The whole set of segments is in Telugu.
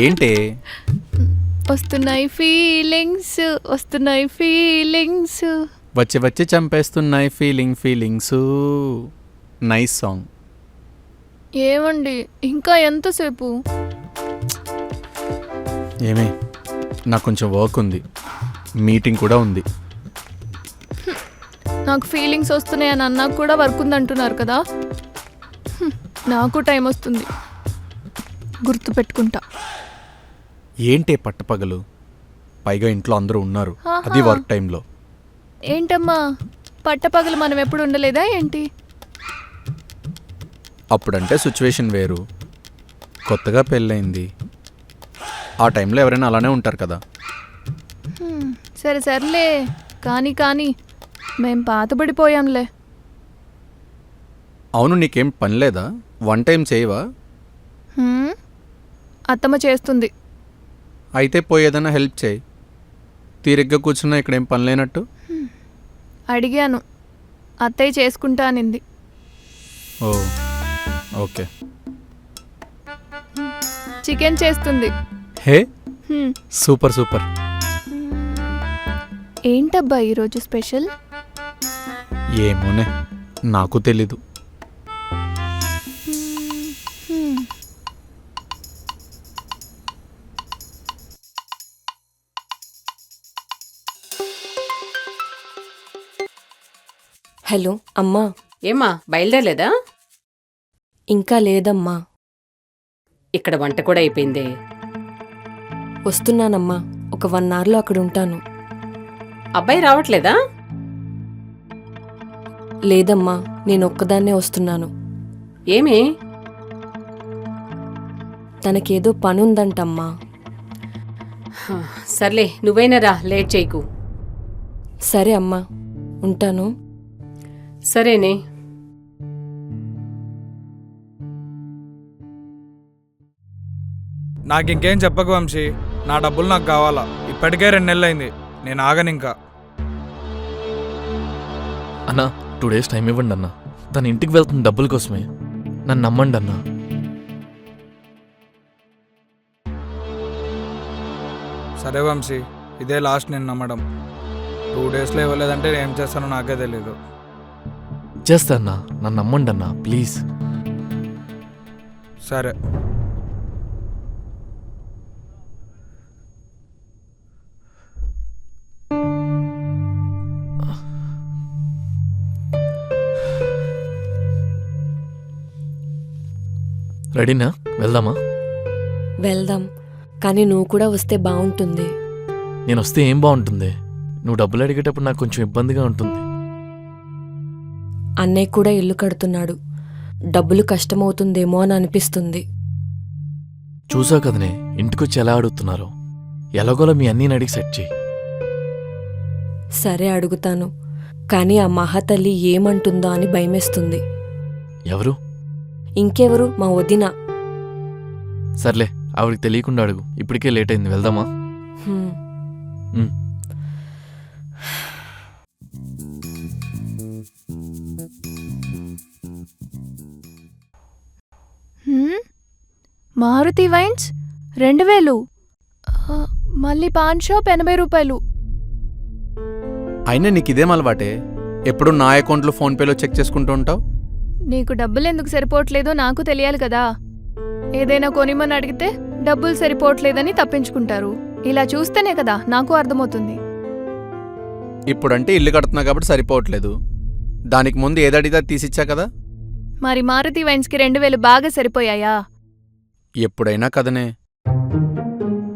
ఏంటే వస్తున్నాయి ఫీలింగ్స్. వచ్చి వచ్చి చంపేస్తున్నాయి ఫీలింగ్స్. Nice song. ఏమండి ఇంకా ఎంతసేపు? ఏమే, నాకు కొంచెం వర్క్ ఉంది, మీటింగ్ కూడా ఉంది. నాకు ఫీలింగ్స్ వస్తున్నాయని అన్నాక కూడా వర్క్ ఉంది అంటున్నారు కదా. నాకు టైం వస్తుంది, గుర్తు పెట్టుకుంటా. ఏంటే పట్టపగలు, పైగా ఇంట్లో అందరూ ఉన్నారు, అది వర్క్ టైంలో. ఏంటమ్మా పట్టపగలు మనం ఎప్పుడు ఉండలేదా ఏంటి? అప్పుడంటే సిచ్యువేషన్ వేరు, కొత్తగా పెళ్ళయింది, ఆ టైంలో ఎవరైనా అలానే ఉంటారు కదా. సరే సర్లే, కానీ మేం పాతబడిపోయాంలే. అవును, నీకేం పని లేదా? వన్ టైం చేయవా? అత్తమ్మ చేస్తుంది. అయితే పోయేదన్నా హెల్ప్ చేయి. తీరిగ్గా కూర్చున్నా ఇక్కడేం పని లేనట్టు. అడిగాను, అత్తయ్య చేసుకుంటా అనింది. ఓ ఓకే. చికెన్ చేస్తుంది. హే, సూపర్. ఏంటబ్బా ఈరోజు స్పెషల్? ఏమోనే, నాకు తెలీదు. హలో అమ్మా. ఏమ్మా బయలుదేరలేదా? ఇంకా లేదమ్మా. ఇక్కడ వంట కూడా అయిపోయిందే. వస్తున్నానమ్మా, ఒక 1 అవర్లో అక్కడ ఉంటాను. అబ్బాయి రావట్లేదా? లేదమ్మా, నేను ఒక్కదాన్నే వస్తున్నాను. ఏమి? తనకేదో పనుందంటమ్మా. సర్లే, నువ్వైనా రా, లేట్ చేయకు. సరే అమ్మా, ఉంటాను. సరేనే. నాకు ఇంకేం చెప్పకు వంశీ, నా డబ్బులు నాకు కావాలా. ఇప్పటికే 2 నెలలైంది, నేను ఆగను ఇంకా. అన్నా 2 డేస్ టైం ఇవ్వండి అన్నా, తన ఇంటికి వెళ్తున్న డబ్బుల కోసమే, నన్ను నమ్మండి అన్నా. సరే వంశీ, ఇదే లాస్ట్ నేను నమ్మడం. 2 డేస్లో ఇవ్వలేదంటే నేను ఏం చేస్తానో నాకే తెలీదు. చేస్తా అన్నా, నన్ను నమ్మండి అన్నా ప్లీజ్. సరే. రెడీనా? వెళ్దామా? వెళ్దాం, కానీ నువ్వు కూడా వస్తే బాగుంటుంది. నేను వస్తే ఏం బాగుంటుంది? నువ్వు డబ్బులు అడిగేటప్పుడు నాకు కొంచెం ఇబ్బందిగా ఉంటుంది. అన్నయ్య కూడా ఇల్లు కడుతున్నాడు, డబ్బులు కష్టమవుతుందేమో అని అనిపిస్తుంది. చూసావు కదనే, ఇంటికొచ్చి ఎలా అడుగుతున్నారో. ఎలాగోలా మీ అన్నీని అడిగి సెట్ చేయి. సరే అడుగుతాను, కానీ ఆ మహాతల్లి ఏమంటుందో అని భయమేస్తుంది. ఎవరు? ఇంకెవరు, మా వదిన. సర్లే, ఆవిడికి తెలియకుండా అడుగు. ఇప్పటికే లేట్ అయింది, వెళ్దామా? మారుతి వైన్స్ 2000, మళ్ళీ పాన్ షాప్ 80 రూపాయలు. అయినా నీకు ఇదేం అలవాటే? ఎప్పుడు నా అకౌంట్లో ఫోన్పేలో చెక్ చేసుకుంటూ ఉంటావు. నీకు డబ్బులు ఎందుకు సరిపోవట్లేదో నాకు తెలియాలి కదా. ఏదైనా కొనిమని అడిగితే డబ్బులు సరిపోవట్లేదని తప్పించుకుంటారు. ఇలా చూస్తేనే కదా నాకు అర్థమవుతుంది. ఇప్పుడంటే ఇల్లు కడుతున్నా కాబట్టి సరిపోవట్లేదు, దానికి ముందు ఏదడిగితే తీసిచ్చా కదా. మరి మారుతి వైన్స్కి 2000 బాగా సరిపోయాయా? ఎప్పుడైనా కదనే,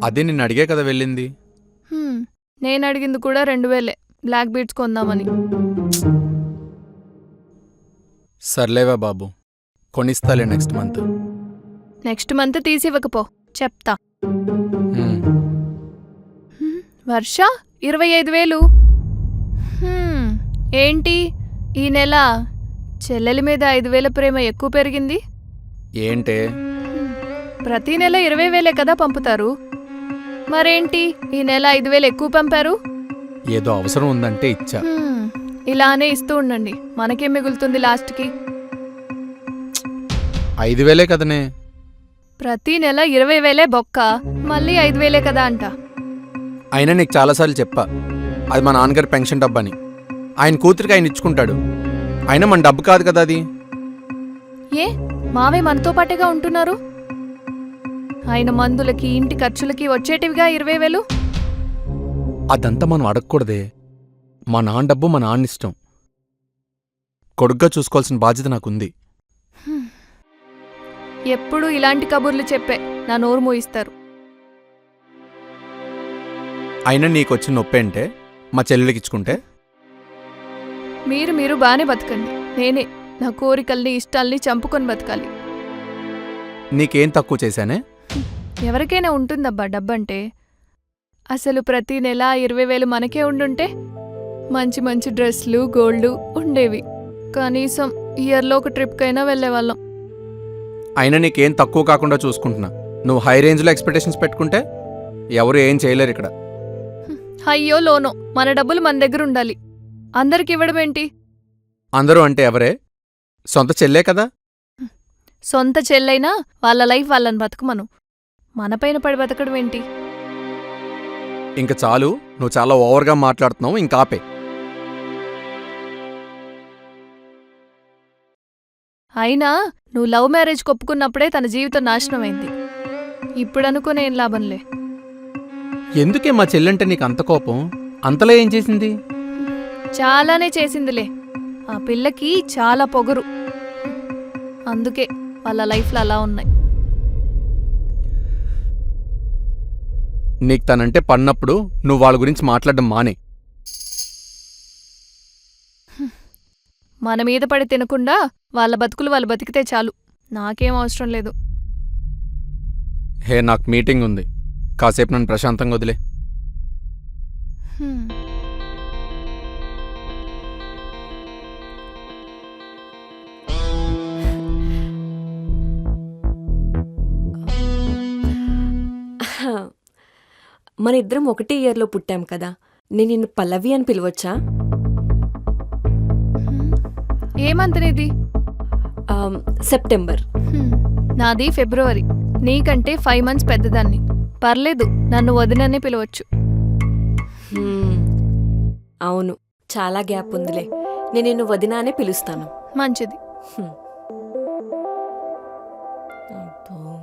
అదే నిన్ను అడిగే కదా వెళ్ళింది. నేను అడిగింది కూడా 2000, బ్లాక్ బీట్స్ కొందామని. సర్లేవా బాబు, కొనిస్తాలే నెక్స్ట్ మంత్. నెక్స్ట్ మంత్ తీసివ్వకపో చెప్తా. వర్ష 25,000. ఏంటి ఈ నెల చెల్లెలి మీద 5,000 ప్రేమ ఎక్కువ పెరిగింది ఏంటే? ప్రతి నెల 20,000 కదా పంపుతారు, మరేంటి ఈ నెల 5,000 ఎక్కువ పంపారు? ఏదో అవసరం ఉందంటే ఇచ్చా. ఇలానే ఇస్తూ ఉండండి, మనకేం మిగులుతుంది లాస్ట్కి? 5,000 కదనే, ప్రతి నెల 20,000 బొక్క, మళ్ళీ 5,000 కదా అంట. అయినా నీకు చాలాసార్లు చెప్పా అది మా నాన్నగారి పెన్షన్ డబ్బు అని. ఆయన కూతురికి ఆయన ఇచ్చుకుంటాడు. అయినా మన డబ్బు కాదు కదా అది. ఏ మావే మనతో పాటుగా ఉంటున్నారు. ఆయన మందులకి ఇంటి ఖర్చులకి వచ్చేటివిగా 20,000. అదంతా మనం అడగకూడదే. మా నాన్న డబ్బు మా నాన్న ఇష్టం. కొడుగ్గా చూసుకోవాల్సిన బాధ్యత నాకుంది. ఎప్పుడు ఇలాంటి కబుర్లు చెప్పే నా నోరు మూయిస్తారు. అయినా నీకు వచ్చిన నొప్పి అంటే మా చెల్లెలికి ఇచ్చుకుంటే. మీరు బానే బతకండి. నేనే నా కోరికల్ని ఇష్టాల్ని చంపుకొని బతకాలి. నీకేం తక్కువ చేశానే? ఎవరికైనా ఉంటుందబ్బా డబ్బంటే. అసలు ప్రతి నెల 20,000 మనకే ఉండుంటే మంచి మంచి డ్రెస్లు, గోల్డ్ ఉండేవి. కనీసం ఇయర్లో ఒక ట్రిప్కైనా వెళ్ళేవాళ్ళం. అయినా నీకేం తక్కువ కాకుండా చూసుకుంటున్నా. నువ్వు హై రేంజ్లో ఎక్స్పెక్టేషన్స్ పెట్టుకుంటే ఎవరు ఏం చేయలేరు ఇక్కడ. అయ్యో లోనో మన డబ్బులు మన దగ్గర ఉండాలి. అందరికి ఇవ్వడం ఏంటి? అందరూ అంటే ఎవరే? సొంత చెల్లే కదా. సొంత చెల్లైనా వాళ్ళ లైఫ్ వాళ్ళని బతకమను. మనపైన పడి బతకడం ఏంటి? ఇంక చాలు, నువ్వు చాలా ఓవర్గా మాట్లాడుతున్నావు. ఇంకా ఆపే. అయినా నువ్వు లవ్ మ్యారేజ్ ఒప్పుకున్నప్పుడే తన జీవితం నాశనమైంది. ఇప్పుడు అనుకునే ఏం లాభంలే. ఎందుకే మా చెల్లంటే నీకు అంత కోపం? అంతలా ఏం చేసింది? చాలానే చేసిందిలే. ఆ పిల్లకి చాలా పొగరు. అందుకే వాళ్ళ లైఫ్లో అలా ఉన్నాయి. నీకు తనంటే పడినప్పుడు నువ్వు వాళ్ళ గురించి మాట్లాడడం మానే. మన మీద పడి తినకుండా వాళ్ళ బతుకులు వాళ్ళు బతికితే చాలు. నాకేం అవసరం లేదు. హే, నాకు మీటింగ్ ఉంది. కాసేపు నన్ను ప్రశాంతంగా వదిలే. హ్మ్. మన ఇద్దరం ఒకటే ఇయర్లో పుట్టాం కదా. నేను నిన్ను పల్లవి అని పిలవచ్చా? ఏమంతనేది? సెప్టెంబర్. నాది ఫిబ్రవరి. నీకంటే 5 months పెద్దదాన్ని. పర్లేదు, నన్ను వదిననే పిలవచ్చు. అవును, చాలా గ్యాప్ ఉందిలే. నేను నిన్ను వదినానే పిలుస్తాను. మంచిది. అబ్బో.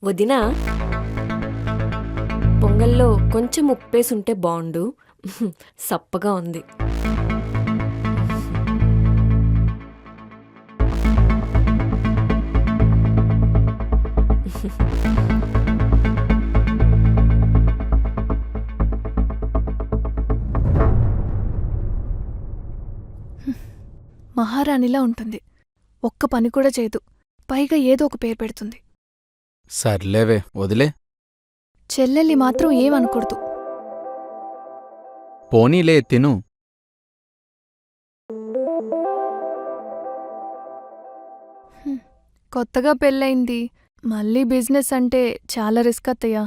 వదినా, పొంగల్లో కొంచెం ఉప్పేసుంటే బాగుండు. సప్పగా ఉంది. మహారాణిలా ఉంటుంది. ఒక్క పని కూడా చేయదు. పైగా ఏదో ఒక పేరు పెడుతుంది. సర్లేవే, వదిలే. చెల్లెల్ని మాత్రం ఏమనకూడదు. పోనీలే, తిను. కొత్తగా పెళ్ళయింది. మళ్ళీ బిజినెస్ అంటే చాలా రిస్క్ అత్తయ్యా.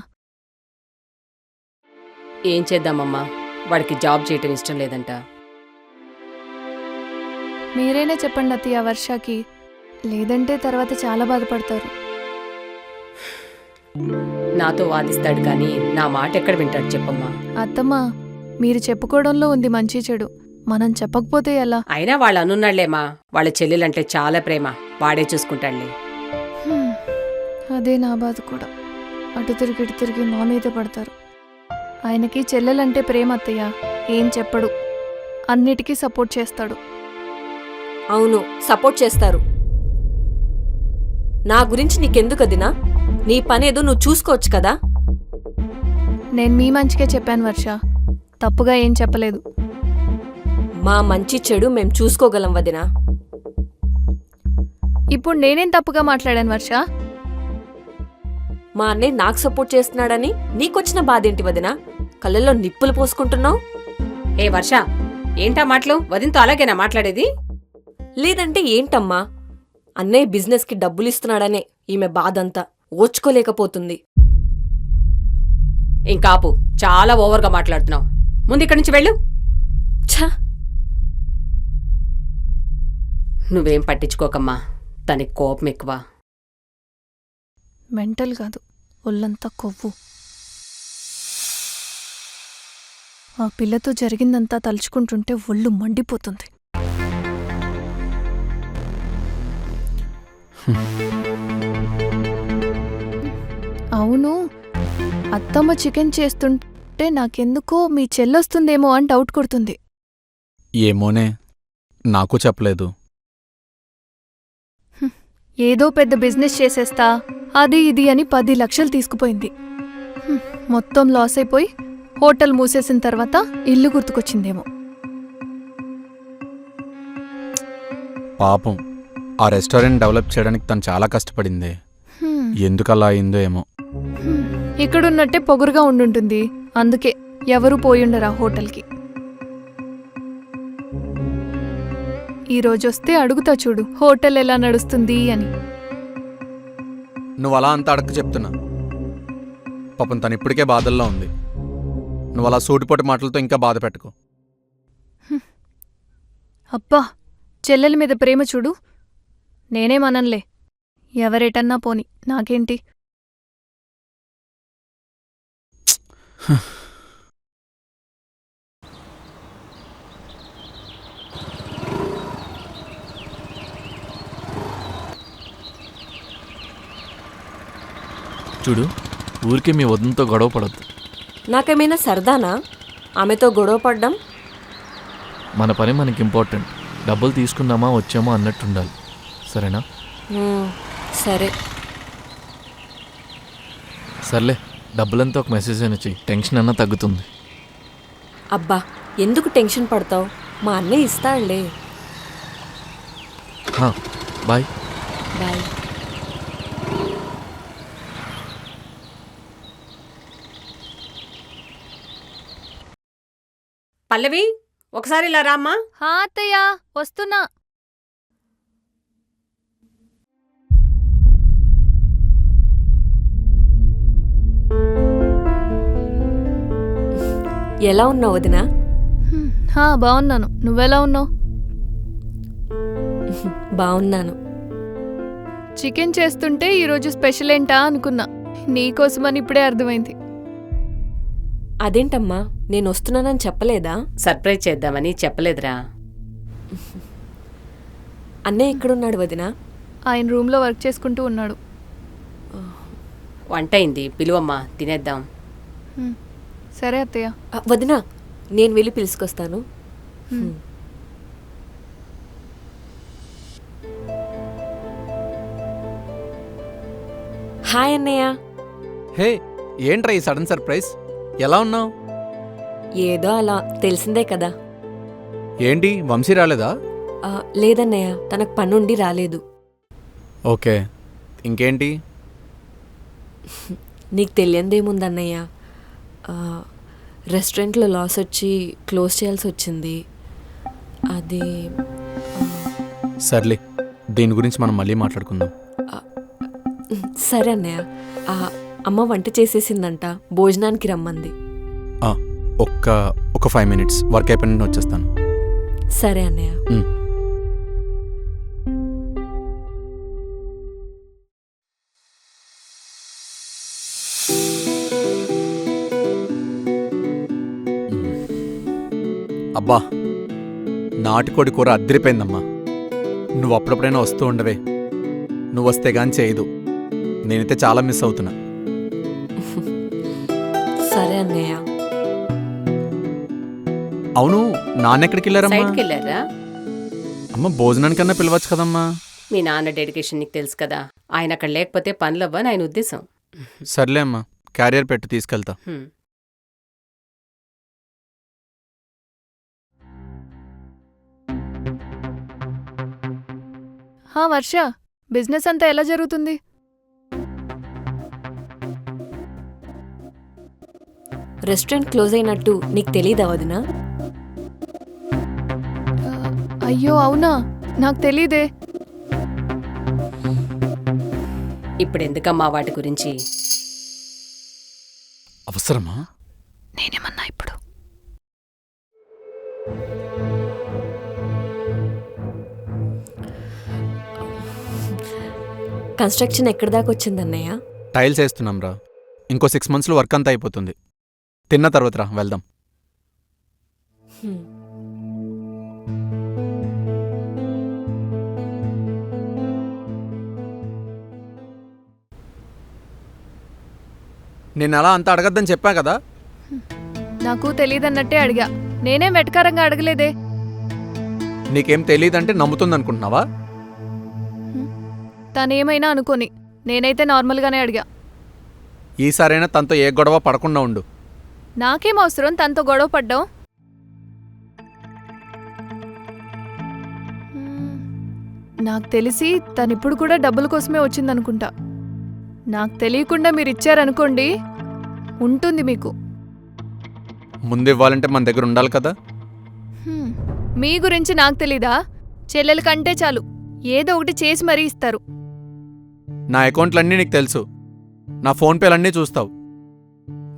ఏం చేద్దామమ్మా, వాడికి జాబ్ చేయటం ఇష్టం లేదంట. మీరైనా చెప్పండి అత్తయ్య వర్షకి. లేదంటే తర్వాత చాలా బాధపడతారు. నాతో వాదిస్తాడు కానీ నా మాట ఎక్కడ వింటాడు చెప్పమ్మా. అత్తమ్మా, మీరు చెప్పుకోవడంలో ఉంది మంచి చెడు. మనం చెప్పకపోతే ఎలా? అయినా వాళ్ళు అనున్నాళ్లేమా, వాళ్ళ చెల్లెలంటే చాలా ప్రేమ. వాడే చూసుకుంటాడులే. హ్మ్. అదే నా బాధ కూడా. అటు తిరిగి ఇటు తిరిగి మా మీద పడతారు. ఆయనకి చెల్లెలంటే ప్రేమ అత్తయ్య. ఏం చెప్పడు, అన్నిటికీ సపోర్ట్ చేస్తాడు. అవును, సపోర్ట్ చేస్తారు. నా గురించి నీకెందుకు వదినా? నీ పనేదో నువ్వు చూసుకోవచ్చు కదా. నేను మీ మంచికే చెప్పాను వర్ష, తప్పుగా ఏం చెప్పలేదు. మా మంచి చెడు మేం చూసుకోగలం వదినా. ఇప్పుడు నేనేం తప్పుగా మాట్లాడాను వర్ష? మా అన్నయ్య నాకు సపోర్ట్ చేస్తున్నాడని నీకొచ్చిన బాధేంటి వదినా? కళ్ళల్లో నిప్పులు పోసుకుంటున్నావు. ఏ వర్ష, ఏంటా మాటలు? వదినతో అలాగేనా మాట్లాడేది? లేదంటే ఏంటమ్మా? అన్నయ్య బిజినెస్కి డబ్బులిస్తున్నాడనే ఈమె బాధంతా ఓర్చుకోలేకపోతుంది. ఇంకాపు, చాలా ఓవర్గా మాట్లాడుతున్నావు. ముందు ఇక్కడి నుంచి వెళ్ళు. ఛ, నువ్వేం పట్టించుకోకమ్మా, తనకి కోపం ఎక్కువ. మెంటల్ కాదు, ఒళ్ళంతా కొవ్వు. ఆ పిల్లతో జరిగిందంతా తలుచుకుంటుంటే ఒళ్ళు మండిపోతుంది. అవును, అత్తమ్మ చికెన్ చేస్తుంటే నాకెందుకో మీ చెల్లొస్తుందేమో అని డౌట్ కొడుతుంది. ఏమోనే, నాకు చెప్పలేదు. ఏదో పెద్ద బిజినెస్ చేసేస్తా అది ఇది అని 10 లక్షలు తీసుకుపోయింది. మొత్తం లాస్ అయిపోయి హోటల్ మూసేసిన తర్వాత ఇల్లు గుర్తుకొచ్చిందేమో. పాపం, ఆ రెస్టారెంట్ డెవలప్ చేయడానికి తను చాలా కష్టపడింది. హ్మ్. ఎందుకలా అయిందో ఏమో. ఇక్కడున్నట్టే పొగరుగా ఉండుంటుంది, అందుకే ఎవరూ పోయుండరా హోటల్కి. ఈరోజొస్తే అడుగుతా చూడు హోటల్ ఎలా నడుస్తుంది అని. నువ్వు అలా అంతా అడక్క చెప్తున్నా. పాపం తను ఇప్పటికే బాధల్లో ఉంది. నువ్వు అలా సూటిపోటి మాటలతో ఇంకా బాధ పెట్టుకో. అబ్బా, చెల్లెలి మీద ప్రేమ చూడు. నేనేమనన్లే, ఎవరేటన్నా పోని, నాకేంటి. చూడు, ఊరికే మీ వదంతో గొడవ పడద్దు. నాకేమైనా సరదానా ఆమెతో గొడవ పడ్డం? మన పని మనకి ఇంపార్టెంట్. డబ్బులు తీసుకున్నామా వచ్చామా అన్నట్టుండాలి, సరేనా? సరే. సర్లే, డబ్బులంతా ఒక మెసేజ్ అయినా చెయ్యి, టెన్షన్ అన్నా తగ్గుతుంది. అబ్బా, ఎందుకు టెన్షన్ పడతావు? మా అన్నయ్య ఇస్తాడులే. బాయ్. బాయ్. పల్లవి, ఒకసారి ఇలా రామ్మా. హా అత్తయ్య, వస్తున్నా. ఎలా ఉన్నావు వదినా? బాగున్నాను, నువ్వెలా ఉన్నావు? బాగున్నాను. చికెన్ చేస్తుంటే ఈరోజు స్పెషల్ ఏంటా అనుకున్నా, నీకోసమని ఇప్పుడే అర్థమైంది. అదేంటమ్మా, నేను వస్తున్నానని చెప్పలేదా? సర్ప్రైజ్ చేద్దామని చెప్పలేదురా. అన్నయ్య ఎక్కడున్నాడు వదినా? ఆయన రూమ్లో వర్క్ చేసుకుంటూ ఉన్నాడు. వంట అయింది, పిలువమ్మా, తినేద్దాం. సరే అత్తయ్య. వదినా, నేను వెళ్ళి పిలుచుకొస్తాను. హాయ్ అన్నయ్య. హే, ఏంట్రా ఈ సడన్ సర్ప్రైజ్? ఎలా ఉన్నావు? ఏదో అలా, తెలిసిందే కదా. ఏంటి, వంశీ రాలేదా? లేదన్నయ్య, తనకు పనుండి రాలేదు. ఓకే, ఇంకేంటి? నీకు తెలియందేముందన్నయ్య, రెస్టారెంట్లో లాస్ వచ్చి క్లోజ్ చేయాల్సి వచ్చింది. అది సర్లే, దీని గురించి మనం మళ్ళీ మాట్లాడుకుందాం. సరే అన్నయ్య. అమ్మ వంట చేసేసిందంట, భోజనానికి రమ్మంది. ఒక 5 minutes వర్క్ అయిపోయిన వచ్చేస్తాను. సరే అన్నయ్య. అబ్బా, నాటుకోడి కూర అద్దరిపోయిందమ్మా. నువ్వు అప్పుడప్పుడైనా వస్తూ ఉండవే, నువ్వు వస్తే గాని చేయదు. నేనైతే చాలా మిస్ అవుతున్నా. సరే అన్నయ్య. అవును, నాన్నెక్కడికి వెళ్ళారమ్మా? సైడ్కి వెళ్ళారా? అమ్మ, భోజనానికన్నా పిలవచ్చు కదమ్మా. మీ నాన్న డెడికేషన్ నీకు తెలుసు కదా, ఆయన అక్కడ లేకపోతే పనులవ్వని ఆయన ఉద్దేశం. సర్లే అమ్మా, క్యారియర్ పెట్టి తీసుకెళ్తా. వర్ష, బిజినెస్ అంతా ఎలా జరుగుతుంది? రెస్టారెంట్ క్లోజ్ అయినట్టు నీకు తెలీదా వదినా? అయ్యో అవునా, నాకు తెలీదే. ఇప్పుడెందుకమ్మా వాటి గురించి? అవసరమా? నేనేమన్నా ఇప్పుడు కన్స్ట్రక్షన్ ఎక్కడి దాకా వచ్చిందన్నయ్య? టైల్స్ వేస్తున్నాం రా. ఇంకో 6 monthsలో వర్క్ అంతా అయిపోతుంది. తిన్న తర్వాత రా వెళ్దాం. హ్మ్. నేను అలా అంత అడగద్దని చెప్పా కదా. నాకు తెలియదన్నట్టే అడిగా. నేనేం వెటకారంగా అడగలేదే. నీకేం తెలియదంటే నమ్ముతుందనుకుంటున్నావా? తనేమైనా అనుకోని, నేనైతే నార్మల్గానే అడిగా. ఈసారైనా తనతో ఏ గొడవ పడకుండా ఉండు. నాకేం అవసరం తనతో గొడవ పడ్డాం? నాకు తెలిసి తనిప్పుడు కూడా డబ్బుల కోసమే వచ్చిందనుకుంటా. నాకు తెలియకుండా మీరు ఇచ్చారనుకోండి, ఉంటుంది మీకు. ముందు ఇవ్వాలంటే మన దగ్గర ఉండాలి కదా. హ్మ్. మీ గురించి నాకు తెలీదా? చెల్లెల కంటే చాలు ఏదో ఒకటి చేసి మరీ ఇస్తారు. నా అకౌంట్లన్నీ నీకు తెలుసు. నా ఫోన్పేలన్నీ చూస్తావు.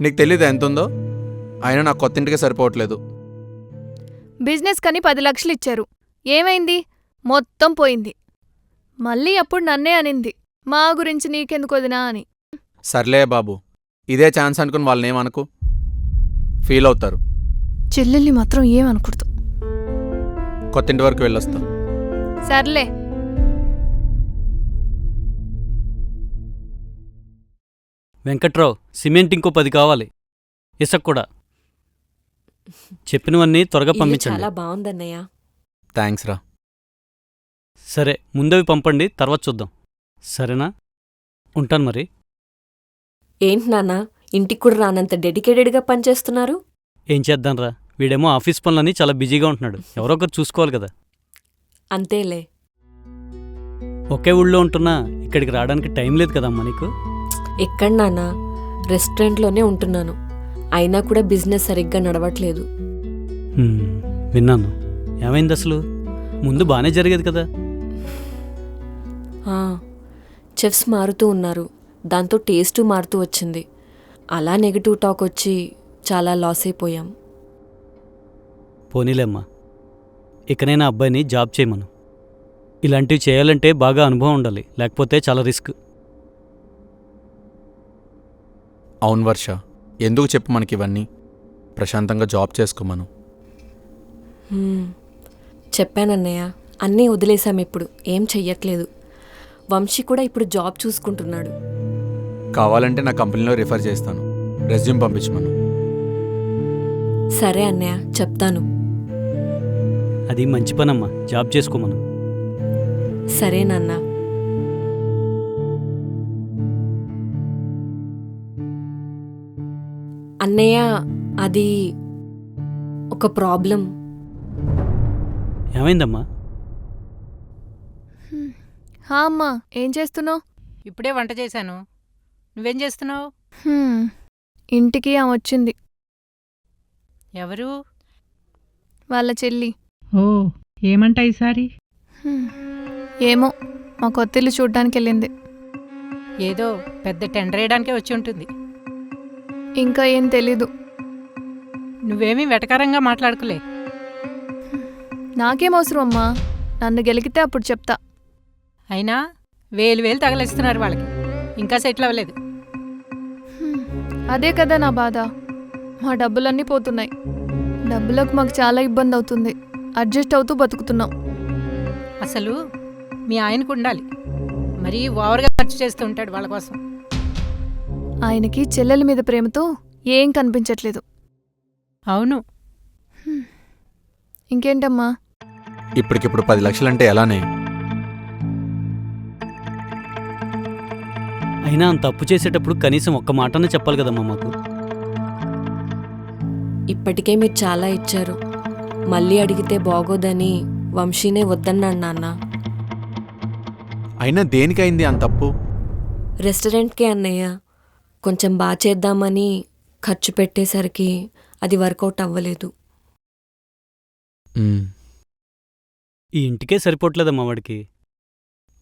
నీకు తెలీదా ఎంతుందో? అయినా నాకు కొత్తింటికే సరిపోవట్లేదు. బిజినెస్ కని 10 లక్షలు ఇచ్చారు. ఏమైంది? మొత్తం పోయింది. మళ్ళీ అప్పుడు నన్నే అనింది, మా గురించి నీకెందుకు వదినా అని. సర్లే బాబు, ఇదే ఛాన్స్ అనుకుని వాళ్ళనేమనుకు, ఫీల్ అవుతారు. చెల్లెల్ని మాత్రం ఏమనకూడదు. కొత్తింటి వరకు వెళ్ళొస్తా. సర్లే. వెంకట్రావు, సిమెంట్ ఇంకో 10 కావాలి. ఇసుక కూడా. చెప్పినవన్నీ త్వరగా ఇల్లు పంపించండి. చాలా బాగుందన్నయ్య. థ్యాంక్స్ రా. సరే, ముందవి పంపండి, తర్వాత చూద్దాం. సరేనా? ఉంటాను మరి. ఏంటి నాన్న, ఇంటికి కూడా రానంత డెడికేటెడ్గా పనిచేస్తున్నారు? ఏం చేద్దాంరా, వీడేమో ఆఫీస్ పనులని చాలా బిజీగా ఉంటున్నాడు. ఎవరో ఒకరు చూసుకోవాలి కదా. అంతేలే. ఒకే ఊళ్ళో ఉంటున్నా ఇక్కడికి రావడానికి టైం లేదు కదమ్మా నీకు. ఎక్కడ నాన్న, రెస్టారెంట్లోనే ఉంటున్నాను. అయినా కూడా బిజినెస్ సరిగ్గా నడవట్లేదు. విన్నాను. ఏమైంది అసలు? ముందు బాగానే జరిగేది కదా. ఆ, చెఫ్స్ మారుతూ ఉన్నారు. దాంతో టేస్టు మారుతూ వచ్చింది. అలా నెగిటివ్ టాక్ వచ్చి చాలా లాస్ అయిపోయాం. పోనీలేమ్మా, ఇకనే నా అబ్బాయిని జాబ్ చేయమను. ఇలాంటివి చేయాలంటే బాగా అనుభవం ఉండాలి, లేకపోతే చాలా రిస్క్. అవును వర్ష, ఎందుకు చెప్పు మనకివన్నీ? ప్రశాంతంగా జాబ్ చేసుకోమను. చెప్పానన్నయ్య, అన్నీ వదిలేశాం. ఇప్పుడు ఏం చెయ్యట్లేదు. వంశీ కూడా ఇప్పుడు జాబ్ చూసుకుంటున్నాడు. కావాలంటే నా కంపెనీలో రిఫర్ చేస్తాను. రెజ్యూమ్ పంపించమను. సరే అన్నయ్య, చెప్తాను. అది మంచి పనమ్మా, జాబ్ చేసుకోమను. సరే నాన్న. అన్నయ్య, అది ఒక ప్రాబ్లం. ఏమైందమ్మా? హా అమ్మా, ఏం చేస్తున్నావు? ఇప్పుడే వంట చేశాను. నువ్వేం చేస్తున్నావు? ఇంటికి ఆమె వచ్చింది. ఎవరు? వాళ్ళ చెల్లి. ఓ, ఏమంటా ఈసారి? ఏమో, మా కొత్తిల్లు చూడ్డానికి వెళ్ళింది. ఏదో పెద్ద టెండర్ వేయడానికే వచ్చి ఉంటుంది. ఇంకా ఏం తెలీదు. నువ్వేమీ వెటకారంగా మాట్లాడుకులే. నాకేం అవసరం అమ్మా, నన్ను గెలికితే అప్పుడు చెప్తా. అయినా 1000 తగలేస్తున్నారు వాళ్ళకి, ఇంకా సెటిల్ అవ్వలేదు. అదే కదా నా బాధ. మా డబ్బులన్నీ పోతున్నాయి. డబ్బులకు మాకు చాలా ఇబ్బంది అవుతుంది. అడ్జస్ట్ అవుతూ బతుకుతున్నాం. అసలు మీ ఆయనకు ఉండాలి, మరీ ఓవర్గా ఖర్చు చేస్తూ ఉంటాడు వాళ్ళ కోసం. ఆయనకి చెల్లెల మీద ప్రేమతో ఏం కనిపించట్లేదు. అవును. ఇంకేంటమ్మా? ఇప్పటికిప్పుడు 10 లక్షలంటే ఎలానే? అయినా అంత అప్పు చేసేటప్పుడు కనీసం ఒక్క మాటనే చెప్పాలి కదమ్మా మాకు. ఇప్పటికే మీరు చాలా ఇచ్చారు. మళ్ళీ అడిగితే బాగోదని వంశీనే వద్దన్నాడు నాన్న. అయినా దేనికైంది అంత తప్పు? రెస్టారెంట్కే అన్నయ్య. కొంచెం బాగా చేద్దామని ఖర్చు పెట్టేసరికి అది వర్కౌట్ అవ్వలేదు. ఈ ఇంటికే సరిపోవట్లేదమ్మా వాడికి.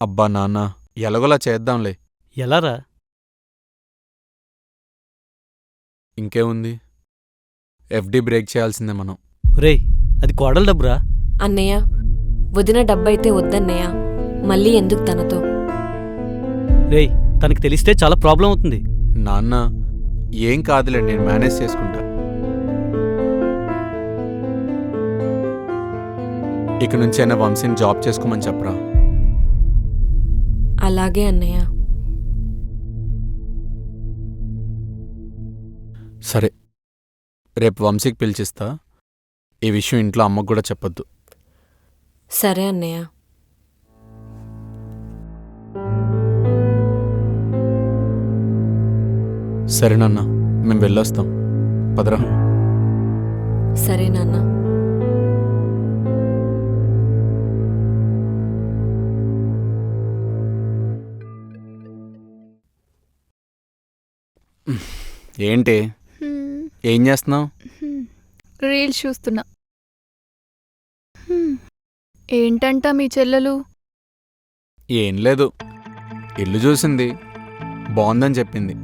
అబ్బా నాన్న, ఎలాగోలా చేద్దాంలే. ఎలారా? ఇంకేముంది, ఎఫ్డి బ్రేక్ చేయాల్సిందే మనం. రేయ్, అది కోడల డబ్బురా. అన్నయ్య, వదిన డబ్బైతే వద్దన్నయ్య. మళ్ళీ ఎందుకు తనతో? రేయ్, తనకి తెలిస్తే చాలా ప్రాబ్లం అవుతుంది. నాన్న ఏం కాదులే, నేను మేనేజ్ చేసుకుంటా. ఇక నుంచైనా వంశీని జాబ్ చేసుకోమని చెప్పరా. అలాగే అన్నయ్య. సరే, రేపు వంశీకి పిలిచిస్తా. ఈ విషయం ఇంట్లో అమ్మకు కూడా చెప్పొద్దు. సరే అన్నయ్య. సరే నాన్న, మేము వెళ్ళొస్తాం. పదరా. సరే నాన్న. ఏంటి ఏం చేస్తున్నావు? రీల్స్ చూస్తున్నా. ఏంటంట మీ చెల్లెలు? ఏం లేదు, ఇల్లు చూసింది, బాగుందని చెప్పింది.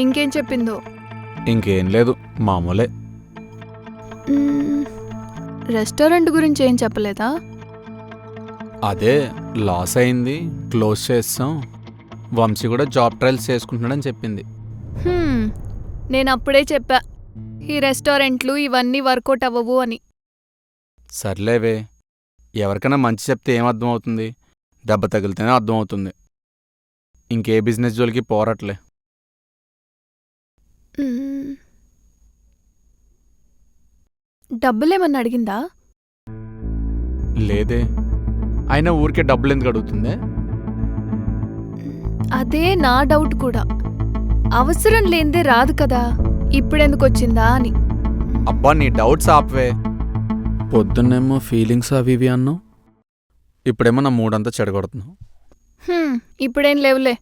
ఇంకేం చెప్పిందో? ఇంకేం లేదు, మామూలే. రెస్టారెంట్ గురించి ఏం చెప్పలేదా? అదే లాస్ అయింది, క్లోజ్ చేస్తాం, వంశీ కూడా జాబ్ ట్రయల్స్ చేసుకుంటున్నాడని చెప్పింది. నేను అప్పుడే చెప్పా, ఈ రెస్టారెంట్లు ఇవన్నీ వర్కౌట్ అవ్వవు అని. సర్లేవే, ఎవరికైనా మంచి చెప్తే ఏం అర్థమవుతుంది? దెబ్బ తగిలితేనే అర్థమవుతుంది. ఇంకే బిజినెస్ జోలికి పోరట్లే. డబ్బులేమన్నా అడిగిందా? లేదే, అయినా ఊరికే డబ్బులు ఎందుకు అడుగుతుందే? అదే నా డౌట్ కూడా. అవసరం లేనిదే రాదు కదా, ఇప్పుడెందుకు వచ్చిందా అని. అబ్బా, నీ డౌట్స్ ఆపవే. పొద్దున్నేమో ఫీలింగ్స్ అవి ఇవి అన్నావు, ఇప్పుడేమో నా మూడంతా చెడగొడుతున్నావు. ఇప్పుడేం లేవులే.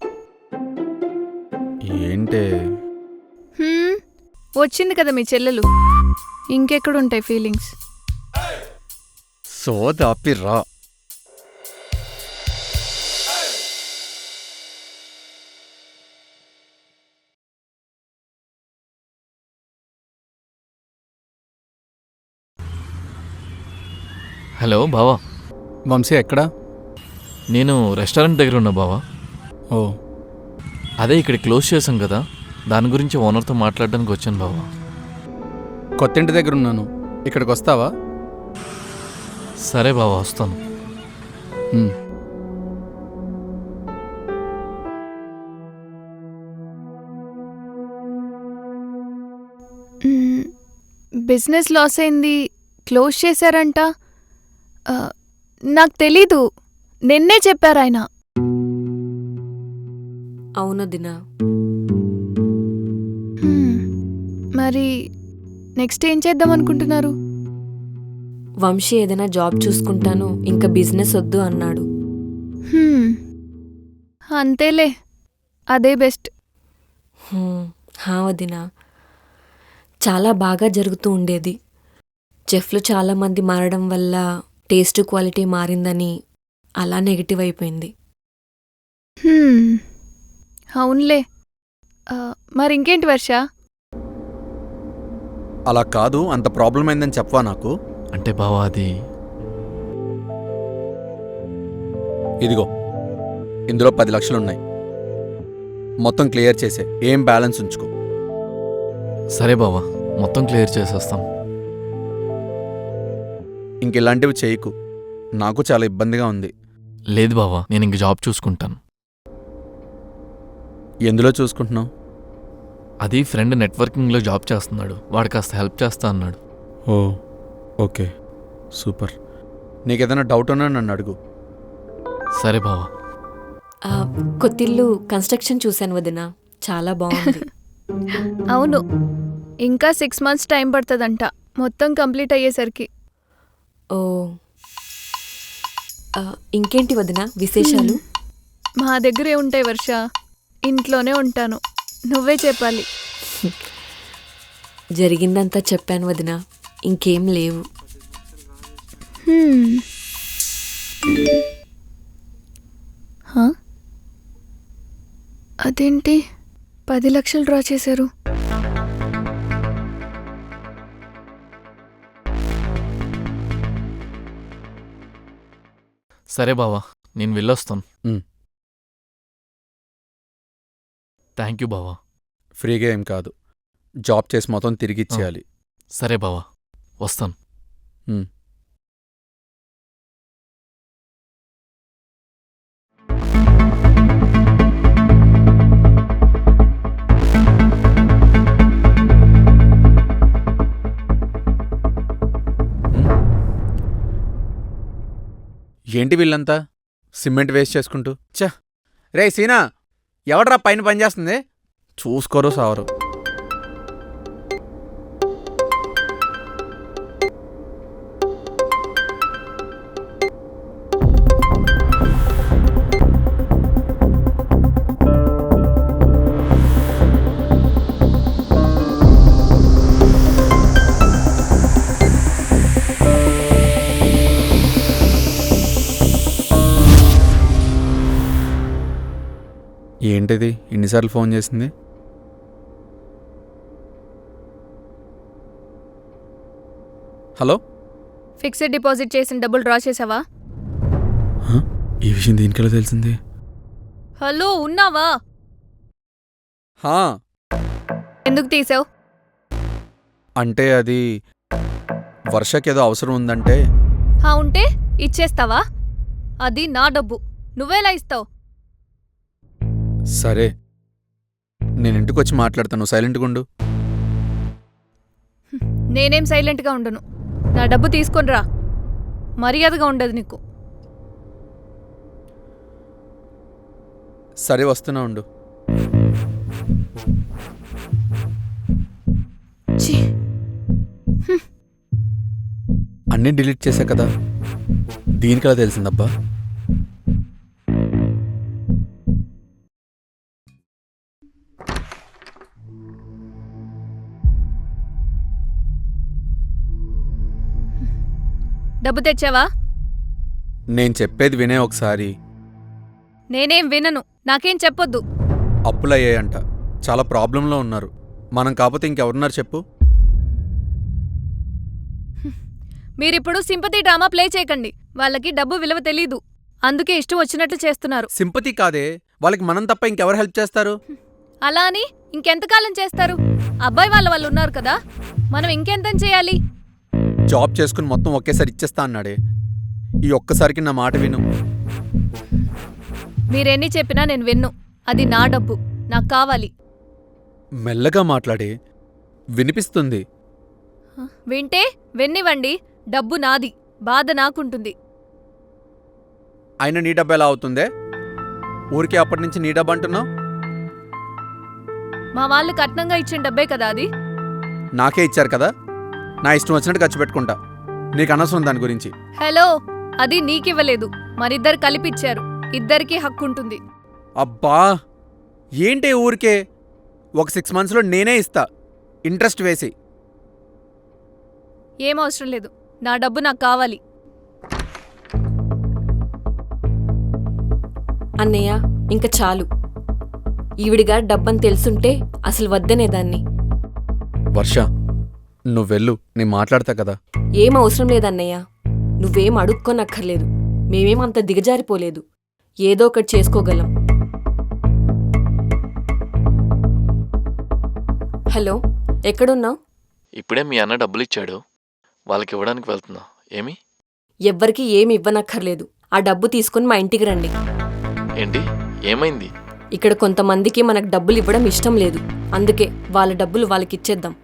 ఏంటే? వచ్చింది కదా మీ చెల్లెలు, ఇంకెక్కడుంటాయి ఫీలింగ్స్? సోదాపిర్రా. హలో బావా. వంశీ ఎక్కడా? నేను రెస్టారెంట్ దగ్గర ఉన్నా బావా. ఓ, అదే ఇక్కడ క్లోజ్ చేశాం కదా, దాని గురించి ఓనర్తో మాట్లాడడానికి వచ్చాను బావా. కొత్త ఇంటి దగ్గర ఉన్నాను, ఇక్కడికి వస్తావా? సరే బావా, వస్తాను. బిజినెస్ లాస్ అయింది, క్లోజ్ చేశారంట. నాకు తెలీదు, నిన్నే చెప్పారాయన. అవును దినా. మరి నెక్స్ట్ ఏం చేద్దాం అనుకుంటున్నారు? వంశీ ఏదైనా జాబ్ చూసుకుంటాను, ఇంకా బిజినెస్ వద్దు అన్నాడు. అంతేలే, అదే బెస్ట్. హా వదినా, చాలా బాగా జరుగుతూ ఉండేది. చెఫ్లు చాలామంది మారడం వల్ల టేస్ట్ క్వాలిటీ మారిందని అలా నెగిటివ్ అయిపోయింది. అవునులే. మరి ఇంకేంటి వర్ష? అలా కాదు, అంత ప్రాబ్లం అయిందని చెప్పవా నాకు? అంటే బావా, అది ఇదిగో, ఇందులో 10 లక్షలున్నాయి, మొత్తం క్లియర్ చేసే, ఏం బ్యాలెన్స్ ఉంచుకో. సరే బావా, మొత్తం క్లియర్ చేసేస్తాం. ఇంకెలాంటివి చేయకు, నాకు చాలా ఇబ్బందిగా ఉంది. లేదు బావా, నేను ఇంక జాబ్ చూసుకుంటాను. ఎందులో చూసుకుంటున్నావు? అది ఫ్రెండ్ నెట్వర్కింగ్లో జాబ్ చేస్తున్నాడు, వాడు కాస్త హెల్ప్ చేస్తా అన్నాడు. ఓ, ఓకే, సూపర్. నీకేదైనా డౌట్ ఉన్నా నన్ను అడుగు. సరే బావా. కొత్తిల్లు కన్స్ట్రక్షన్ చూశాను వదినా, చాలా బాగుంది. అవును, ఇంకా 6 months టైం పడుతుందంట మొత్తం కంప్లీట్ అయ్యేసరికి. ఓ, ఇంకేంటి వదినా విశేషాలు? మా దగ్గరే ఉంటాయి వర్ష, ఇంట్లోనే ఉంటాను, నువ్వే చెప్పాలి. జరిగిందంతా చెప్పాను వదినా, ఇంకేం లేవు. అదేంటి 10 లక్షలు డ్రా చేశారు? సరే బావా, నేను వెళ్ళొస్తాను. థ్యాంక్ యూ బావా. ఫ్రీగా ఏం కాదు, జాబ్ చేసి మొత్తం తిరిగి ఇచ్చేయాలి. సరే బావా, వస్తాను. ఉమ్. ఏంటి వీళ్ళంతా సిమెంట్ వేస్ట్ చేసుకుంటూ? ఛ! రే సీనా, ఎవడ్రా పైన పనిచేస్తుంది? చూసుకోరు సావరు. ఏంటిది ఇన్నిసార్లు ఫోన్ చేసింది? హలో, ఫిక్స్డ్ డిపాజిట్ చేసిన డబ్బులు డ్రా చేసావా? ఈ విషయం దీనికెలా తెలిసింది? హలో, ఉన్నావా? హా, ఎందుకు తీసావు? అంటే అది వర్షకేదో అవసరం ఉందంటే. ఉంటే ఇచ్చేస్తావా? అది నా డబ్బు, నువ్వేలా ఇస్తావు? సరే, నేను ఇంటికొచ్చి మాట్లాడతాను, సైలెంట్గా ఉండు. నేనేం సైలెంట్గా ఉండను. నా డబ్బు తీసుకొనిరా, మర్యాదగా ఉండదు నీకు. సరే, వస్తున్నా ఉండు. ఛీ! అన్నీ డిలీట్ చేశా కదా, దీనికలా తెలిసిందబ్బా. డబ్బు తెచ్చావా? నేను చెప్పేది వినే ఒకసారి. నేనేం వినను, నాకేం చెప్పొద్దు. అప్పులయ్యాయంట, చాలా ప్రాబ్లంలో ఉన్నారు. మనం కాకపోతే ఇంకెవరున్నారు చెప్పు? మీరిప్పుడు సింపతి డ్రామా ప్లే చేయకండి. వాళ్ళకి డబ్బు విలువ తెలీదు, అందుకే ఇష్టం వచ్చినట్లు చేస్తున్నారు. సింపతి కాదే, వాళ్ళకి మనం తప్ప ఇంకెవరు హెల్ప్ చేస్తారు? అలా అని ఇంకెంతకాలం చేస్తారు? అబ్బాయి వాళ్ళు ఉన్నారు కదా, మనం ఇంకెంతం చేయాలి? జాబ్ చేసుకుని మొత్తం ఒకేసారి ఇచ్చేస్తా అన్నాడే, ఈ ఒక్కసారికి నా మాట విను. మీరెన్ని చెప్పినా నేను విన్ను. అది నా డబ్బు, నాకు కావాలి. మెల్లగా మాట్లాడే, వినిపిస్తుంది. వింటే విన్నివ్వండి, డబ్బు నాది, బాధ నాకుంటుంది. అయినా నీ డబ్బు ఎలా అవుతుందే? ఊరికే అప్పటి నుంచి నీ డబ్బు అంటున్నావు? మా వాళ్ళు కట్నంగా ఇచ్చిన డబ్బే కదా అది. నాకే ఇచ్చారు కదా, నా ఇష్టం వచ్చినట్టు ఖర్చు పెట్టుకుంటా, నీకు అనవసరం దాని గురించి. హలో, అది నీకివ్వలేదు, మరిద్దరు కలిపిచ్చారు, ఇద్దరికీ హక్కుంటుంది. అబ్బా, ఏంటి ఊరికే? ఒక 6 monthsలో నేనే ఇస్తా, ఇంట్రెస్ట్ వేసి. ఏం అవసరం లేదు, నా డబ్బు నాకు కావాలి. అన్నయ్య, ఇంక చాలు. ఈవిడిగా డబ్బని తెలుసుంటే అసలు వద్దనేదాన్ని. వర్ష, నువ్వెళ్ళు, నేను మాట్లాడతా కదా. ఏం అవసరం లేదన్నయ్య, నువ్వేం అడుక్కోనక్కర్లేదు. మేమేమంత దిగజారిపోలేదు, ఏదో ఒకటి చేసుకోగలం. హలో, ఎక్కడున్నావు? ఇప్పుడే మీ అన్న డబ్బులు ఇచ్చాడు, వాళ్ళకి ఇవ్వడానికి వెళ్తున్నా. ఏమి? ఎవ్వరికి ఏమి ఇవ్వనక్కర్లేదు. ఆ డబ్బు తీసుకుని మా ఇంటికి రండి. ఏంటి, ఏమైంది? ఇక్కడ కొంతమందికి మనకు డబ్బులు ఇవ్వడం ఇష్టం లేదు, అందుకే వాళ్ళ డబ్బులు వాళ్ళకి ఇచ్చేద్దాం.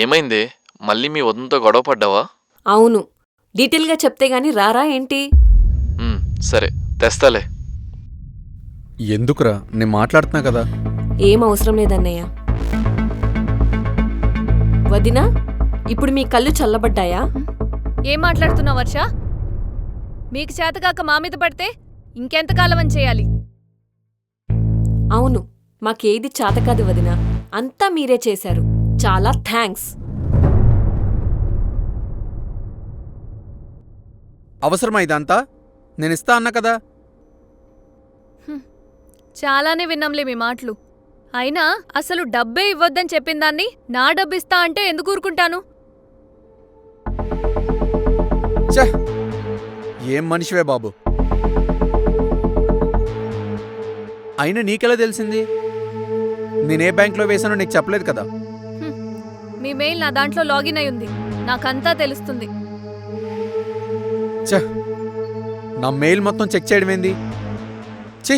ఏమైందే, మళ్ళీ మీ వదంతో గొడవ పడ్డావా? అవును, డీటెయిల్గా చెప్తే గాని రారా ఏంటి? సరే, తెస్తాలే. ఎందుకురా, నేను మాట్లాడుతున్నా కదా. ఏం అవసరం లేదన్నయ్య. వదినా, ఇప్పుడు మీ కళ్ళు చల్లబడ్డాయా? ఏం మాట్లాడుతున్నావు వర్ష? మీకు చేతకాక మా మీద పడితే ఇంకెంతకాలం అని చేయాలి? అవును, మాకేది చాతకాదు వదినా, అంతా మీరే చేశారు. చాలా థ్యాంక్స్. అవసరమా ఇదంతా? నేను ఇస్తా అన్నా కదా. చాలానే విన్నాంలే మీ మాటలు. అయినా అసలు డబ్బే ఇవ్వొద్దని చెప్పిందాన్ని నా డబ్బిస్తా అంటే ఎందుకు ఊరుకుంటాను? ఛ! ఏం మనిషివే బాబు. అయినా నీకెలా తెలిసింది? నేనే బ్యాంక్లో వేసానో నీకు చెప్పలేదు కదా. మీ మెయిల్ నా దాంట్లో లాగిన్ అయి ఉంది, నాకంతా తెలుస్తుంది. ఛ, నా మెయిల్ మొత్తం చెక్ చేయడం ఏంది? ఛీ.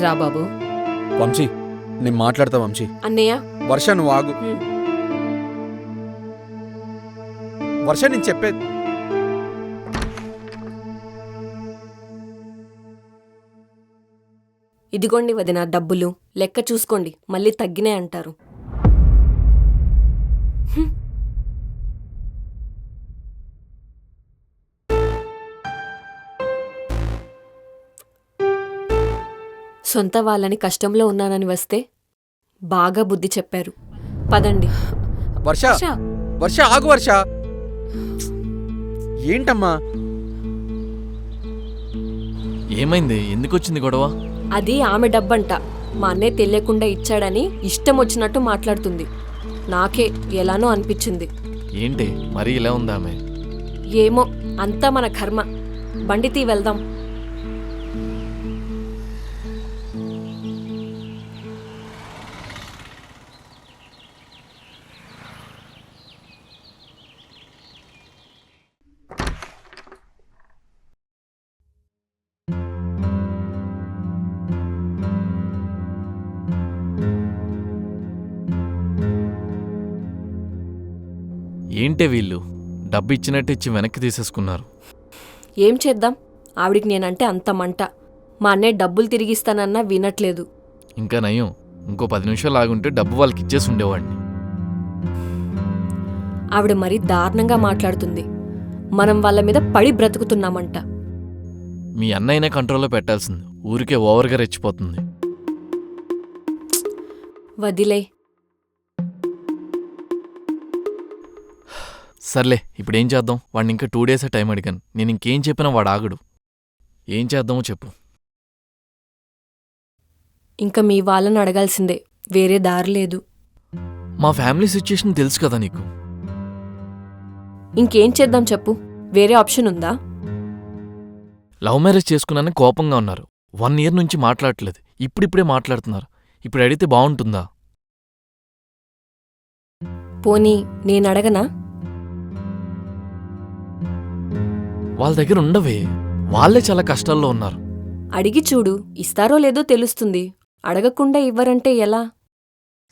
రా బాబు. వంశీ, నేను మాట్లాడతా. వంశీ, అన్నయ్య. వర్ష నువ్వు ఆగు. వర్ష, నేను చెప్పేది. ఇదిగోండి వదిన డబ్బులు, లెక్క చూసుకోండి, మళ్ళీ తగ్గినాయి అంటారు. సొంత వాళ్ళని కష్టంలో ఉన్నానని వస్తే బాగా బుద్ధి చెప్పారు. పదండి. వర్ష, వర్ష ఆగు. వర్ష, ఏంటమ్మా? ఏమైంది? ఎందుకు వచ్చింది గొడవ? అది ఆమె డబ్బంట, మా అన్నయ్య తెలియకుండా ఇచ్చాడని ఇష్టం వచ్చినట్టు మాట్లాడుతుంది. నాకే ఎలానో అనిపించింది. ఏంటి మరీ ఇలా ఉందా ఆమె? ఏమో, అంతా మన కర్మ. బండి తీ వెళ్దాం. ఏంటే వీళ్ళు డబ్బు ఇచ్చినట్టు ఇచ్చి వెనక్కి తీసేసుకున్నారు. ఏం చేద్దాం, ఆవిడికి నేనంటే అంత మంట. మా అన్నయ్య డబ్బులు తిరిగిస్తానన్నా వినట్లేదు. ఇంకా నయం, ఇంకో 10 నిమిషాలు ఆగుంటే డబ్బు వాళ్ళకి ఇచ్చేసి ఉండేవాడిని. ఆవిడ మరీ దారుణంగా మాట్లాడుతుంది. మనం వాళ్ళ మీద పడి బ్రతుకుతున్నామంట. మీ అన్నయ్యనే కంట్రోల్లో పెట్టాల్సింది, ఊరికే ఓవర్గా రెచ్చిపోతుంది. వదిలే. సర్లే, ఇప్పుడేం చేద్దాం? వాడిని ఇంకా 2 డేసే టైం అడిగాను. నేను ఇంకేం చెప్పినా వాడు ఆగడు. ఏం చేద్దామో చెప్పు. ఇంకా మీ వాళ్ళని అడగాల్సిందే, వేరే దారి లేదు. మా ఫ్యామిలీ సిచ్యుయేషన్ తెలుసు కదా నీకు. ఇంకేం చేద్దాం చెప్పు, వేరే ఆప్షన్ ఉందా? లవ్ మ్యారేజ్ చేసుకున్నానని కోపంగా ఉన్నారు. 1 ఇయర్ నుంచి మాట్లాడట్లేదు, ఇప్పుడిప్పుడే మాట్లాడుతున్నారు. ఇప్పుడు అడిగితే బాగుంటుందా? పోనీ నేను అడగనా? వాళ్ళ దగ్గర ఉండవే, వాళ్ళే చాలా కష్టాల్లో ఉన్నారు. అడిగి చూడు, ఇస్తారో లేదో తెలుస్తుంది. అడగకుండా ఇవ్వరంటే ఎలా?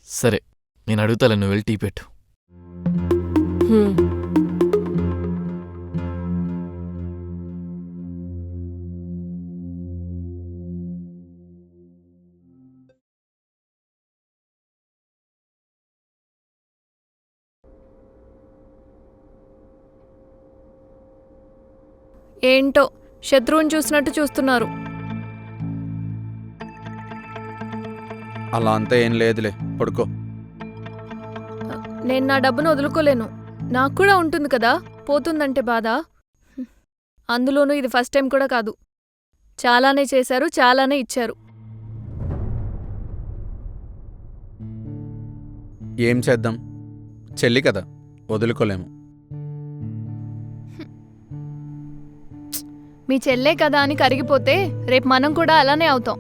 సరే, నేను అడుగుతాలే, నువ్వు వెళ్ళి టీ పెట్టు. హ్మ్. ఏంటో శత్రువుని చూసినట్టు చూస్తున్నారు. అలా అంతా ఏం లేదులే, పడుకో. నేను నా డబ్బును వదులుకోలేను. నాకు కూడా ఉంటుంది కదా పోతుందంటే బాధ. అందులోనూ ఇది ఫస్ట్ టైం కూడా కాదు. చాలానే చేశారు, చాలానే ఇచ్చారు. ఏం చేద్దాం, చెల్లి కదా, వదులుకోలేము. మీ చెల్లే కదా అని కరిగిపోతే రేపు మనం కూడా అలానే అవుతాం.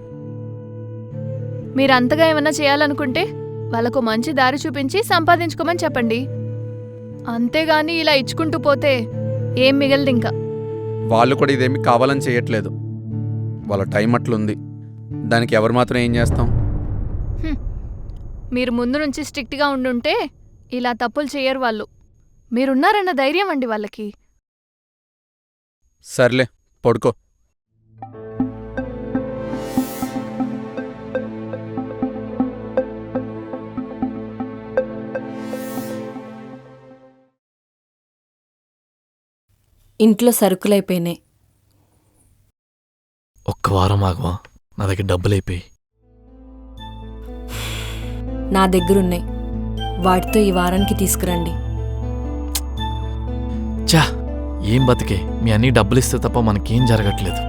మీరంతగా ఏమన్నా చేయాలనుకుంటే వాళ్ళకు మంచి దారి చూపించి సంపాదించుకోమని చెప్పండి. అంతేగాని ఇలా ఇచ్చుకుంటూ పోతే ఏం మిగలదు ఇంకా. వాళ్ళు కూడా ఇదేమి కావాలని చేయట్లేదు, వాళ్ళ టైం అట్లుంది. దానికి ఎవరు మాత్రం ఏం చేస్తాం? మీరు ముందు నుంచి స్ట్రిక్ట్గా ఉండుంటే ఇలా తప్పులు చేయరు వాళ్ళు. మీరున్నారన్న ధైర్యం అండి వాళ్ళకి. సర్లే, పడుకో. ఇంట్లో సరుకులైపోయినాయి. ఒక్క వారం ఆగవా? నా దగ్గర డబ్బులైపోయి. నా దగ్గరున్నాయి, వాటితో ఈ వారానికి తీసుకురండి. చా, ఏం బతికే, మీ అన్నీ డబ్బులిస్తే తప్ప మనకేం జరగట్లేదు.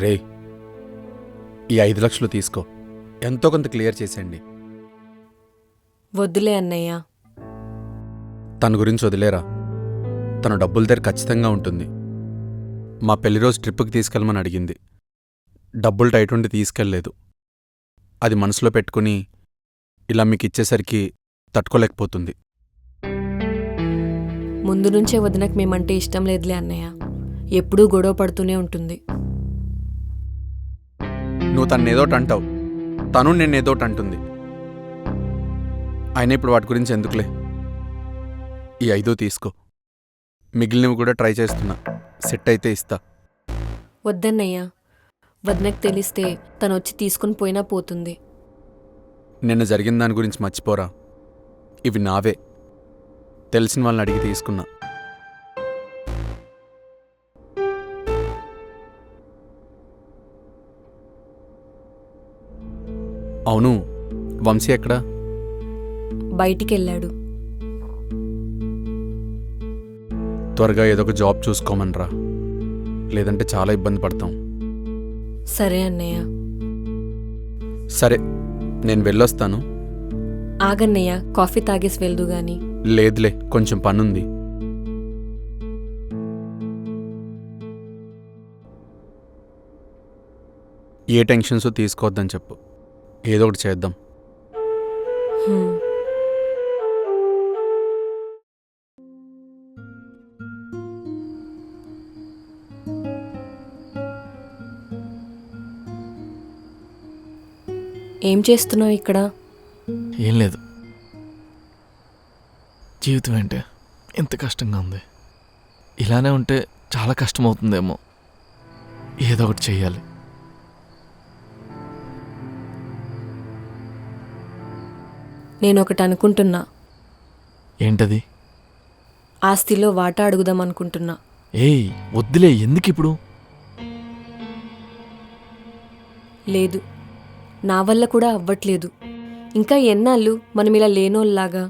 రే, ఈ 5 లక్షలు తీసుకో, ఎంతో కొంత క్లియర్ చేసేయండి. వద్దులే అన్నయ్య. తన గురించి వదిలేరా, తను డబ్బుల దగ్గర ఖచ్చితంగా ఉంటుంది. మా పెళ్లి రోజు ట్రిప్కి తీసుకెళ్ళమని అడిగింది. డబ్బులు టైట్ ఉండి తీసుకెళ్ళలేదు. అది మనసులో పెట్టుకుని ఇలా మీకు ఇచ్చేసరికి తట్టుకోలేకపోతుంది. ముందు నుంచే వదినకు మేమంటే ఇష్టం లేదులే అన్నయ్య. ఎప్పుడూ గొడవ పడుతూనే ఉంటుంది. నువ్వు తన్నేదోటి అంటావు, తను నిన్నేదోటి అంటుంది. అయినా ఇప్పుడు వాటి గురించి ఎందుకులే. ఈ 5 తీసుకో, మిగిలినవి కూడా ట్రై చేస్తున్నా. సెట్ అయితే ఇస్తా. వద్దన్నయ్య, వదినకు తెలిస్తే తను వచ్చి తీసుకుని పోయినా పోతుంది. నిన్న జరిగిన దాని గురించి మర్చిపోరా. ఇవి నావే, తెలిసిన వాళ్ళని అడిగి తీసుకున్నా. అవును, వంశీ ఎక్కడా? బయటికెళ్ళాడు. త్వరగా ఏదో ఒక జాబ్ చూసుకోమనరా, లేదంటే చాలా ఇబ్బంది పడతాం. సరే అన్నయ్య. సరే, నేను వెళ్ళొస్తాను. ఆగన్నయ్య, కాఫీ తాగేసి వెళ్దు గాని. లేదులే, కొంచెం పనుంది. ఏ టెన్షన్స్ తీసుకోవద్దని చెప్పు, ఏదో ఒకటి చేద్దాం. హ్మ్. ఏం చేస్తున్నావు ఇక్కడ? ఏం లేదు. జీవితం ఏంటే ఎంత కష్టంగా ఉంది. ఇలానే ఉంటే చాలా కష్టమవుతుందేమో. ఏదో ఒకటి చెయ్యాలి. నేనొకటి అనుకుంటున్నా. ఏంటది? ఆస్తిలో వాటా అడుగుదాం అనుకుంటున్నా. ఏయ్ వద్దులే, ఎందుకిప్పుడు? లేదు, నా వల్ల కూడా అవ్వట్లేదు. ఇంకా ఎన్నాళ్ళు మనం ఇలా లేనోళ్ళలాగా?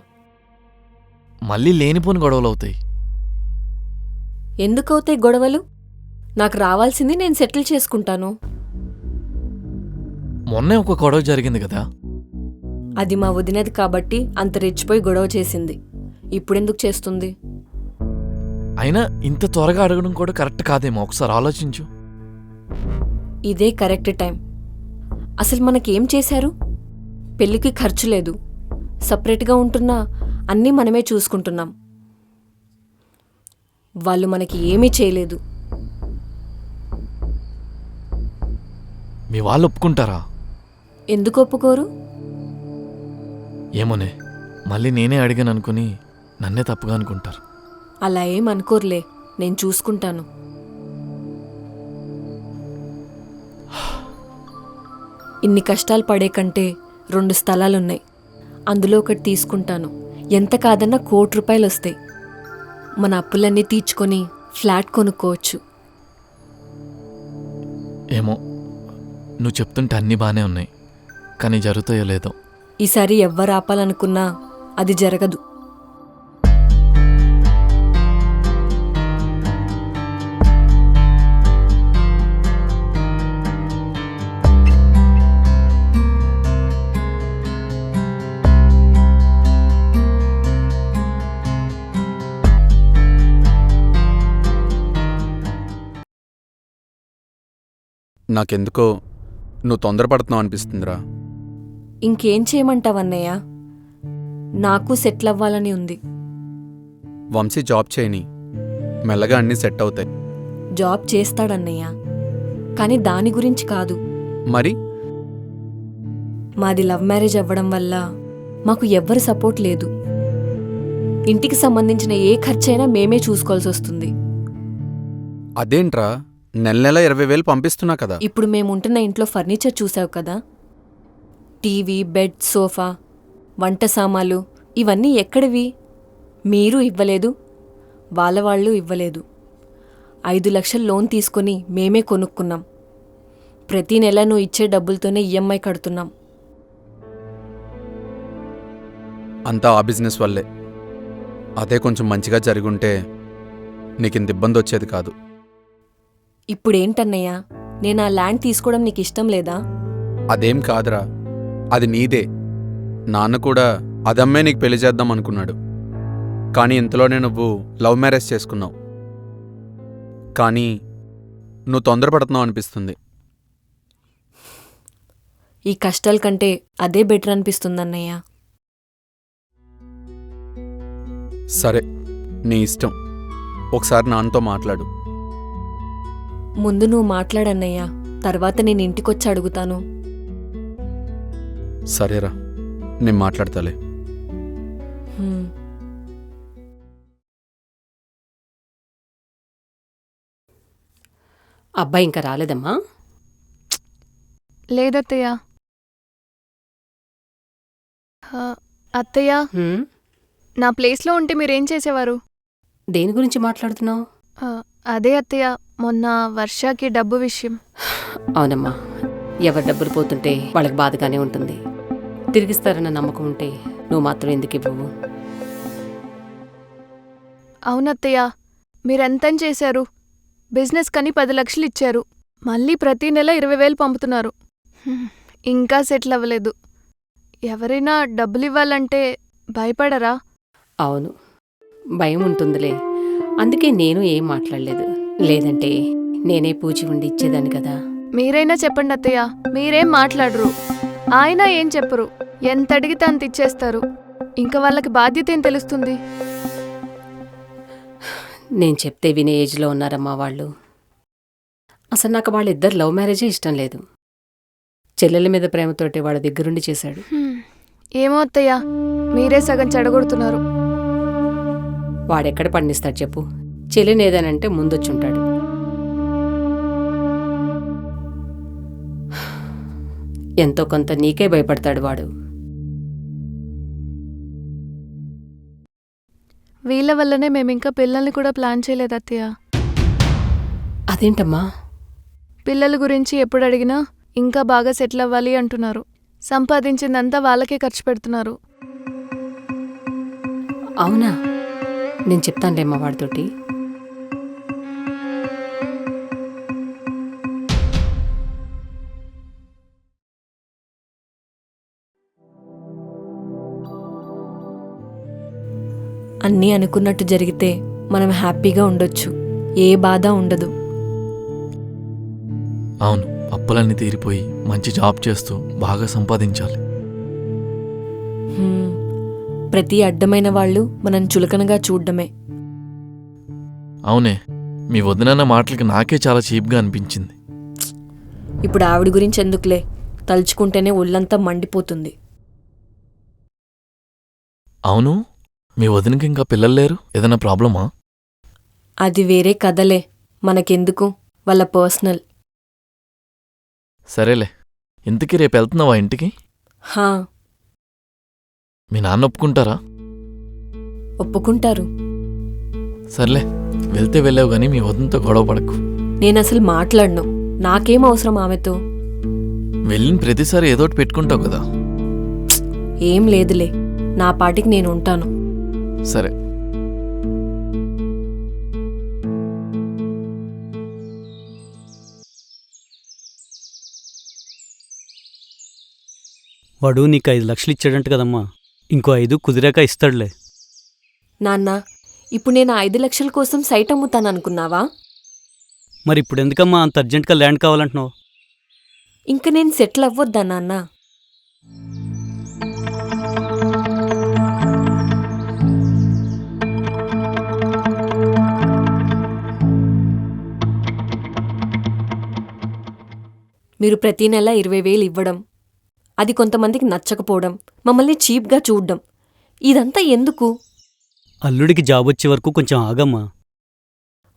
మళ్ళీ లేనిపోని గొడవలు అవుతాయి. ఎందుకవుతాయి గొడవలు? నాకు రావాల్సింది నేను సెటిల్ చేసుకుంటాను. మొన్నే ఒక గొడవ జరిగింది కదా. అది మా వదినది కాబట్టి అంత రెచ్చిపోయి గొడవ చేసింది. ఇప్పుడెందుకు చేస్తుంది? అయినా ఇంత త్వరగా అడగడం కూడా కరెక్ట్ కాదేమో. ఒకసారి ఆలోచించు. ఇదే కరెక్ట్ టైం. అసలు మనకేం చేశారు? పెళ్ళికి ఖర్చు లేదు, సపరేట్గా ఉంటున్నా అన్నీ మనమే చూసుకుంటున్నాం. వాళ్ళు మనకి ఏమీ చేయలేదు. మీ వాళ్ళు ఒప్పుకుంటారా? ఎందుకు ఒప్పుకోరు? ఏమోనే, మళ్ళీ నేనే అడిగాను అనుకుని నన్నే తప్పుగా అనుకుంటారు. అలా ఏం అనుకోర్లే, నేను చూసుకుంటాను. ఇన్ని కష్టాలు పడే కంటే 2 స్థలాలున్నాయి, అందులో ఒకటి తీసుకుంటాను. ఎంత కాదన్నా ₹1,00,00,000 వస్తాయి. మన అప్పులన్నీ తీర్చుకొని ఫ్లాట్ కొనుక్కోవచ్చు. ఏమో, నువ్వు చెప్తుంటే అన్నీ బాగానే ఉన్నాయి, కానీ జరుగుతాయో లేదో. ఈసారి ఎవ్వరు ఆపాలనుకున్నా అది జరగదు. నాకెందుకో నువ్వు తొందరపడుతున్నావు అనిపిస్తుందిరా. ఇంకేం చేయమంటావన్నయ్య? నాకు సెటిల్ అవ్వాలని ఉంది. వంశీ జాబ్ చేయని, మెల్లగా అన్నీ సెట్ అవుతాయి. జాబ్ చేస్తాడన్నయ్య, కానీ దాని గురించి కాదు. మరి మాది లవ్ మ్యారేజ్ అవ్వడం వల్ల మాకు ఎవ్వరు సపోర్ట్ లేదు. ఇంటికి సంబంధించిన ఏ ఖర్చైనా మేమే చూసుకోవాల్సి వస్తుంది. అదేంట్రా, నెల 20,000 పంపిస్తున్నా కదా. ఇప్పుడు మేముంటున్న ఇంట్లో ఫర్నిచర్ చూసావు కదా, టీవీ, బెడ్, సోఫా, వంట సామాలు, ఇవన్నీ ఎక్కడివి? మీరు ఇవ్వలేదు, వాళ్ళు ఇవ్వలేదు. 5 లక్షలు లోన్ తీసుకొని మేమే కొనుక్కున్నాం. ప్రతి నెల నువ్వు ఇచ్చే డబ్బులతోనే ఈఎంఐ కడుతున్నాం. అంతా ఆ బిజినెస్ వల్లే. అదే కొంచెం మంచిగా జరుగుంటే నీకింత ఇబ్బంది వచ్చేది కాదు. ఇప్పుడేంటన్నయ్య, నేను ఆ ల్యాండ్ తీసుకోవడం నీకు ఇష్టం లేదా? అదేం కాదురా, అది నీదే. నాన్న కూడా అదమ్మే నీకు పెళ్లి చేద్దాం అనుకున్నాడు. కానీ ఇంతలోనే నువ్వు లవ్ మ్యారేజ్ చేసుకున్నావు. కానీ నువ్వు తొందరపడుతున్నావు అనిపిస్తుంది. ఈ కష్టాల కంటే అదే బెటర్ అనిపిస్తుందన్నయ్య. సరే, నీ ఇష్టం. ఒకసారి నాన్నతో మాట్లాడు. ముందు నువ్వు మాట్లాడన్నయ్యా, తర్వాత నేను ఇంటికొచ్చి అడుగుతాను. సరేరా, నేను మాట్లాడతాలే. హ్మ్. అబ్బాయి ఇంకా రాలేదమ్మా? లేదత్తయ్య. ఆ, అత్తయ్య, హ్మ్? నా ప్లేస్లో ఉంటే మీరేం చేసేవారు? దేని గురించి మాట్లాడుతున్నావు? ఆ, అదే అత్తయ్య, మొన్న వర్షకి డబ్బు విషయం. అవునమ్మా, ఎవరి డబ్బులు పోతుంటే వాళ్ళకి బాధగానే ఉంటుంది. తిరిగిస్తారన్న నమ్మకం ఉంటే నువ్వు మాత్రం ఎందుకు ఇవ్వవు? అవునత్తయ్య, మీరెంతని చేశారు? బిజినెస్ కని 10 లక్షలు ఇచ్చారు. మళ్ళీ ప్రతి నెల 20,000 పంపుతున్నారు. ఇంకా సెటిల్ అవ్వలేదు. ఎవరైనా డబ్బులు ఇవ్వాలంటే భయపడరా? అవును, భయం ఉంటుందిలే. అందుకే నేను ఏం మాట్లాడలేదు. లేదంటే నేనే పూచి ఉండి ఇచ్చేదాన్ని కదా. మీరైనా చెప్పండి అత్తయ్య, మీరేం మాట్లాడరు. ఆయన ఏం చెప్పరు. ఎంత అడిగితే అంత ఇచ్చేస్తారు. ఇంకా వాళ్ళకి బాధ్యత ఏం తెలుస్తుంది? నేను చెప్తే వినే ఏజ్లో ఉన్నారమ్మా వాళ్ళు. అసలు నాకు వాళ్ళిద్దరు లవ్ మ్యారేజే ఇష్టం లేదు. చెల్లెల మీద ప్రేమతోటి వాళ్ళ దగ్గరుండి చేశాడు. ఏమో అత్తయ్య, మీరే సగం చెడగొడుతున్నారు. వాడెక్కడ పండిస్తాడు చెప్పు? చెల్లినేదానంటే ముందొచ్చుంటాడు. ఎంతో కొంత నీకే భయపడతాడు వాడు. వీళ్ళ వల్లనే మేమింకా పిల్లల్ని కూడా ప్లాన్ చేయలేదు అత్తయ్య. అదేంటమ్మా? పిల్లల గురించి ఎప్పుడు అడిగినా ఇంకా బాగా సెటిల్ అవ్వాలి అంటున్నారు. సంపాదించిందంతా వాళ్ళకే ఖర్చు పెడుతున్నారు. అవునా? నేను చెప్తానులేమ్మా వాడితోటి. అన్నీ అనుకున్నట్టు జరిగితే మనం హ్యాపీగా ఉండొచ్చు. ఏ బాధ ఉండదు. అవును, అప్పులన్నీ తీరిపోయి మంచి జాబ్ చేస్తూ బాగా సంపాదించాలి. హ్మ్. ప్రతి అడ్డమైన వాళ్ళు మనం చులకనగా చూడ్డమే. అవునే, మీ వదినన్న మాటలకి నాకే చాలా చీప్గా అనిపించింది. ఇప్పుడు ఆవిడ గురించి ఎందుకులే, తలుచుకుంటేనే ఒళ్ళంతా మండిపోతుంది. అవును, మీ వదినకి ఇంకా పిల్లలు లేరు? ఏదైనా ప్రాబ్లమా? అది వేరే కథలే, మనకెందుకు, వాళ్ళ పర్సనల్. సరేలే, ఇంతకీ రేపు వెళ్తున్నావా ఇంటికి? హా, మీ నాన్న ఒప్పుకుంటారా? ఒప్పుకుంటారు. సర్లే, వెళ్తే వెళ్ళావు గానీ మీ వదినతో గొడవ పడకు. నేనసలు మాట్లాడను. నాకేం అవసరం ఆమెతో? వెళ్ళిన ప్రతిసారి ఏదోటి పెట్టుకుంటావు కదా. ఏం లేదులే, నా పాటికి నేను ఉంటాను. సరే. వాడు నీకు 5 లక్షలు ఇచ్చాడంట కదమ్మా, ఇంకో 5 కుదిరాక ఇస్తాడులే. నాన్న, ఇప్పుడు నేను 5 లక్షల కోసం సైట్ అమ్ముతాననుకున్నావా? మరి ఇప్పుడు ఎందుకమ్మా అంత అర్జెంటుగా ల్యాండ్ కావాలంటున్నావు? ఇంక నేను సెటిల్ అవ్వొద్దా నాన్న? మీరు ప్రతి నెల 20,000 ఇవ్వడం, అది కొంతమందికి నచ్చకపోవడం, మమ్మల్ని చీప్గా చూడ్డం, ఇదంతా ఎందుకు? అల్లుడికి జాబ్ వచ్చే వరకు కొంచెం ఆగమ్మా.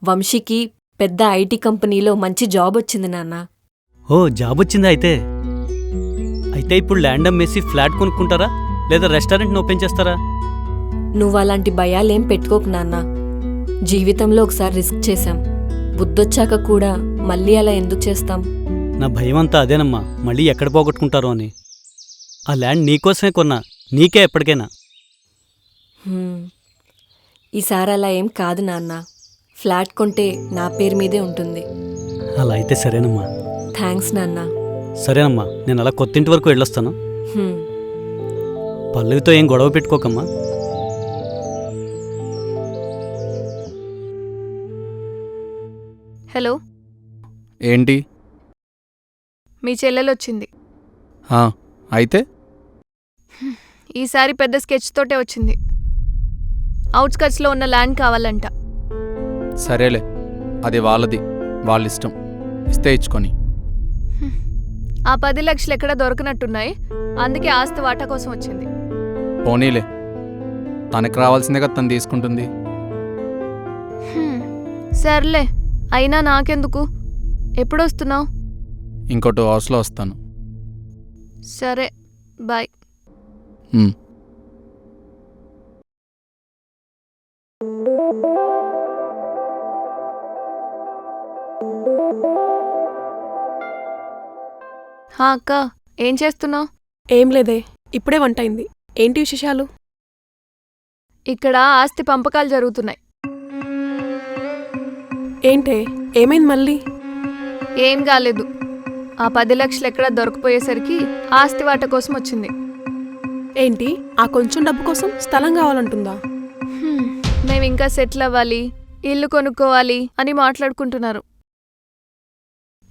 వంశీకి పెద్ద ఐటీ కంపెనీలో మంచి జాబ్ వచ్చింది నాన్న. ఓ, జాబ్ వచ్చిందా అయితే? అయితే ఇప్పుడు ల్యాండ్ అమ్మేసి ఫ్లాట్ కొనుక్కుంటారా, లేదా రెస్టారెంట్ని ఓపెన్ చేస్తారా? నువ్వు అలాంటి భయాలేం పెట్టుకోకు నాన్న. జీవితంలో ఒకసారి రిస్క్ చేశాం, బుద్ధొచ్చాక కూడా మళ్ళీ అలా ఎందుకు చేస్తాం? నా భయం అంతా అదేనమ్మా, మళ్ళీ ఎక్కడ పోగొట్టుకుంటారో అని. ఆ ల్యాండ్ నీకోసమే కొన్నా, నీకే ఎప్పటికైనా. హ్మ్. ఈసారి అలా ఏం కాదు నాన్న. ఫ్లాట్ కొంటే నా పేరు మీదే ఉంటుంది. అలా అయితే సరేనమ్మా. థ్యాంక్స్ నాన్న. సరేనమ్మా, నేను అలా కొత్తింటి వరకు వెళ్ళొస్తాను. హ్మ్. పల్లవితో ఏం గొడవ పెట్టుకోకమ్మా. హలో, ఏంటి? మీ చెల్లెలొచ్చింది. ఆ, అయితే ఈసారి పెద్ద స్కెచ్ తోటే వచ్చింది. అవుట్స్కట్స్లో ఉన్న ల్యాండ్ కావాలంట. సరేలే, అది వాళ్ళది, వాళ్ళ ఇష్టం. ఇస్తే ఇచ్చుకొని. ఆ 10 లక్షలు ఎక్కడ దొరకనట్టున్నాయి, అందుకే ఆస్తి వాటా కోసం వచ్చింది. పోనీలే, తనకు రావాల్సిందే కదా తను తీసుకుంటుంది. హ్మ్, సర్లే, అయినా నాకెందుకు? ఎప్పుడొస్తున్నావు? ఇంకో 2 అవర్స్లో వస్తాను. సరే, బాయ్. ఉమ్. హా అక్క, ఏం చేస్తున్నావు? ఏం లేదే, ఇప్పుడే వంట అయింది. ఏంటి విశేషాలు? ఇక్కడ ఆస్తి పంపకాలు జరుగుతున్నాయి. ఏంటే, ఏమైంది మళ్ళీ? ఏం కాలేదు. ఆ 10 లక్షలు ఎక్కడ దొరకపోయేసరికి ఆస్తి వాటా కోసం వచ్చింది. ఏంటి, ఆ కొంచెం డబ్బు కోసం స్థలం కావాలంటుందా? హ్మ్, మేము ఇంకా సెటిల్ అవ్వాలి, ఇల్లు కొనుక్కోవాలి అని మాట్లాడుకుంటున్నారు.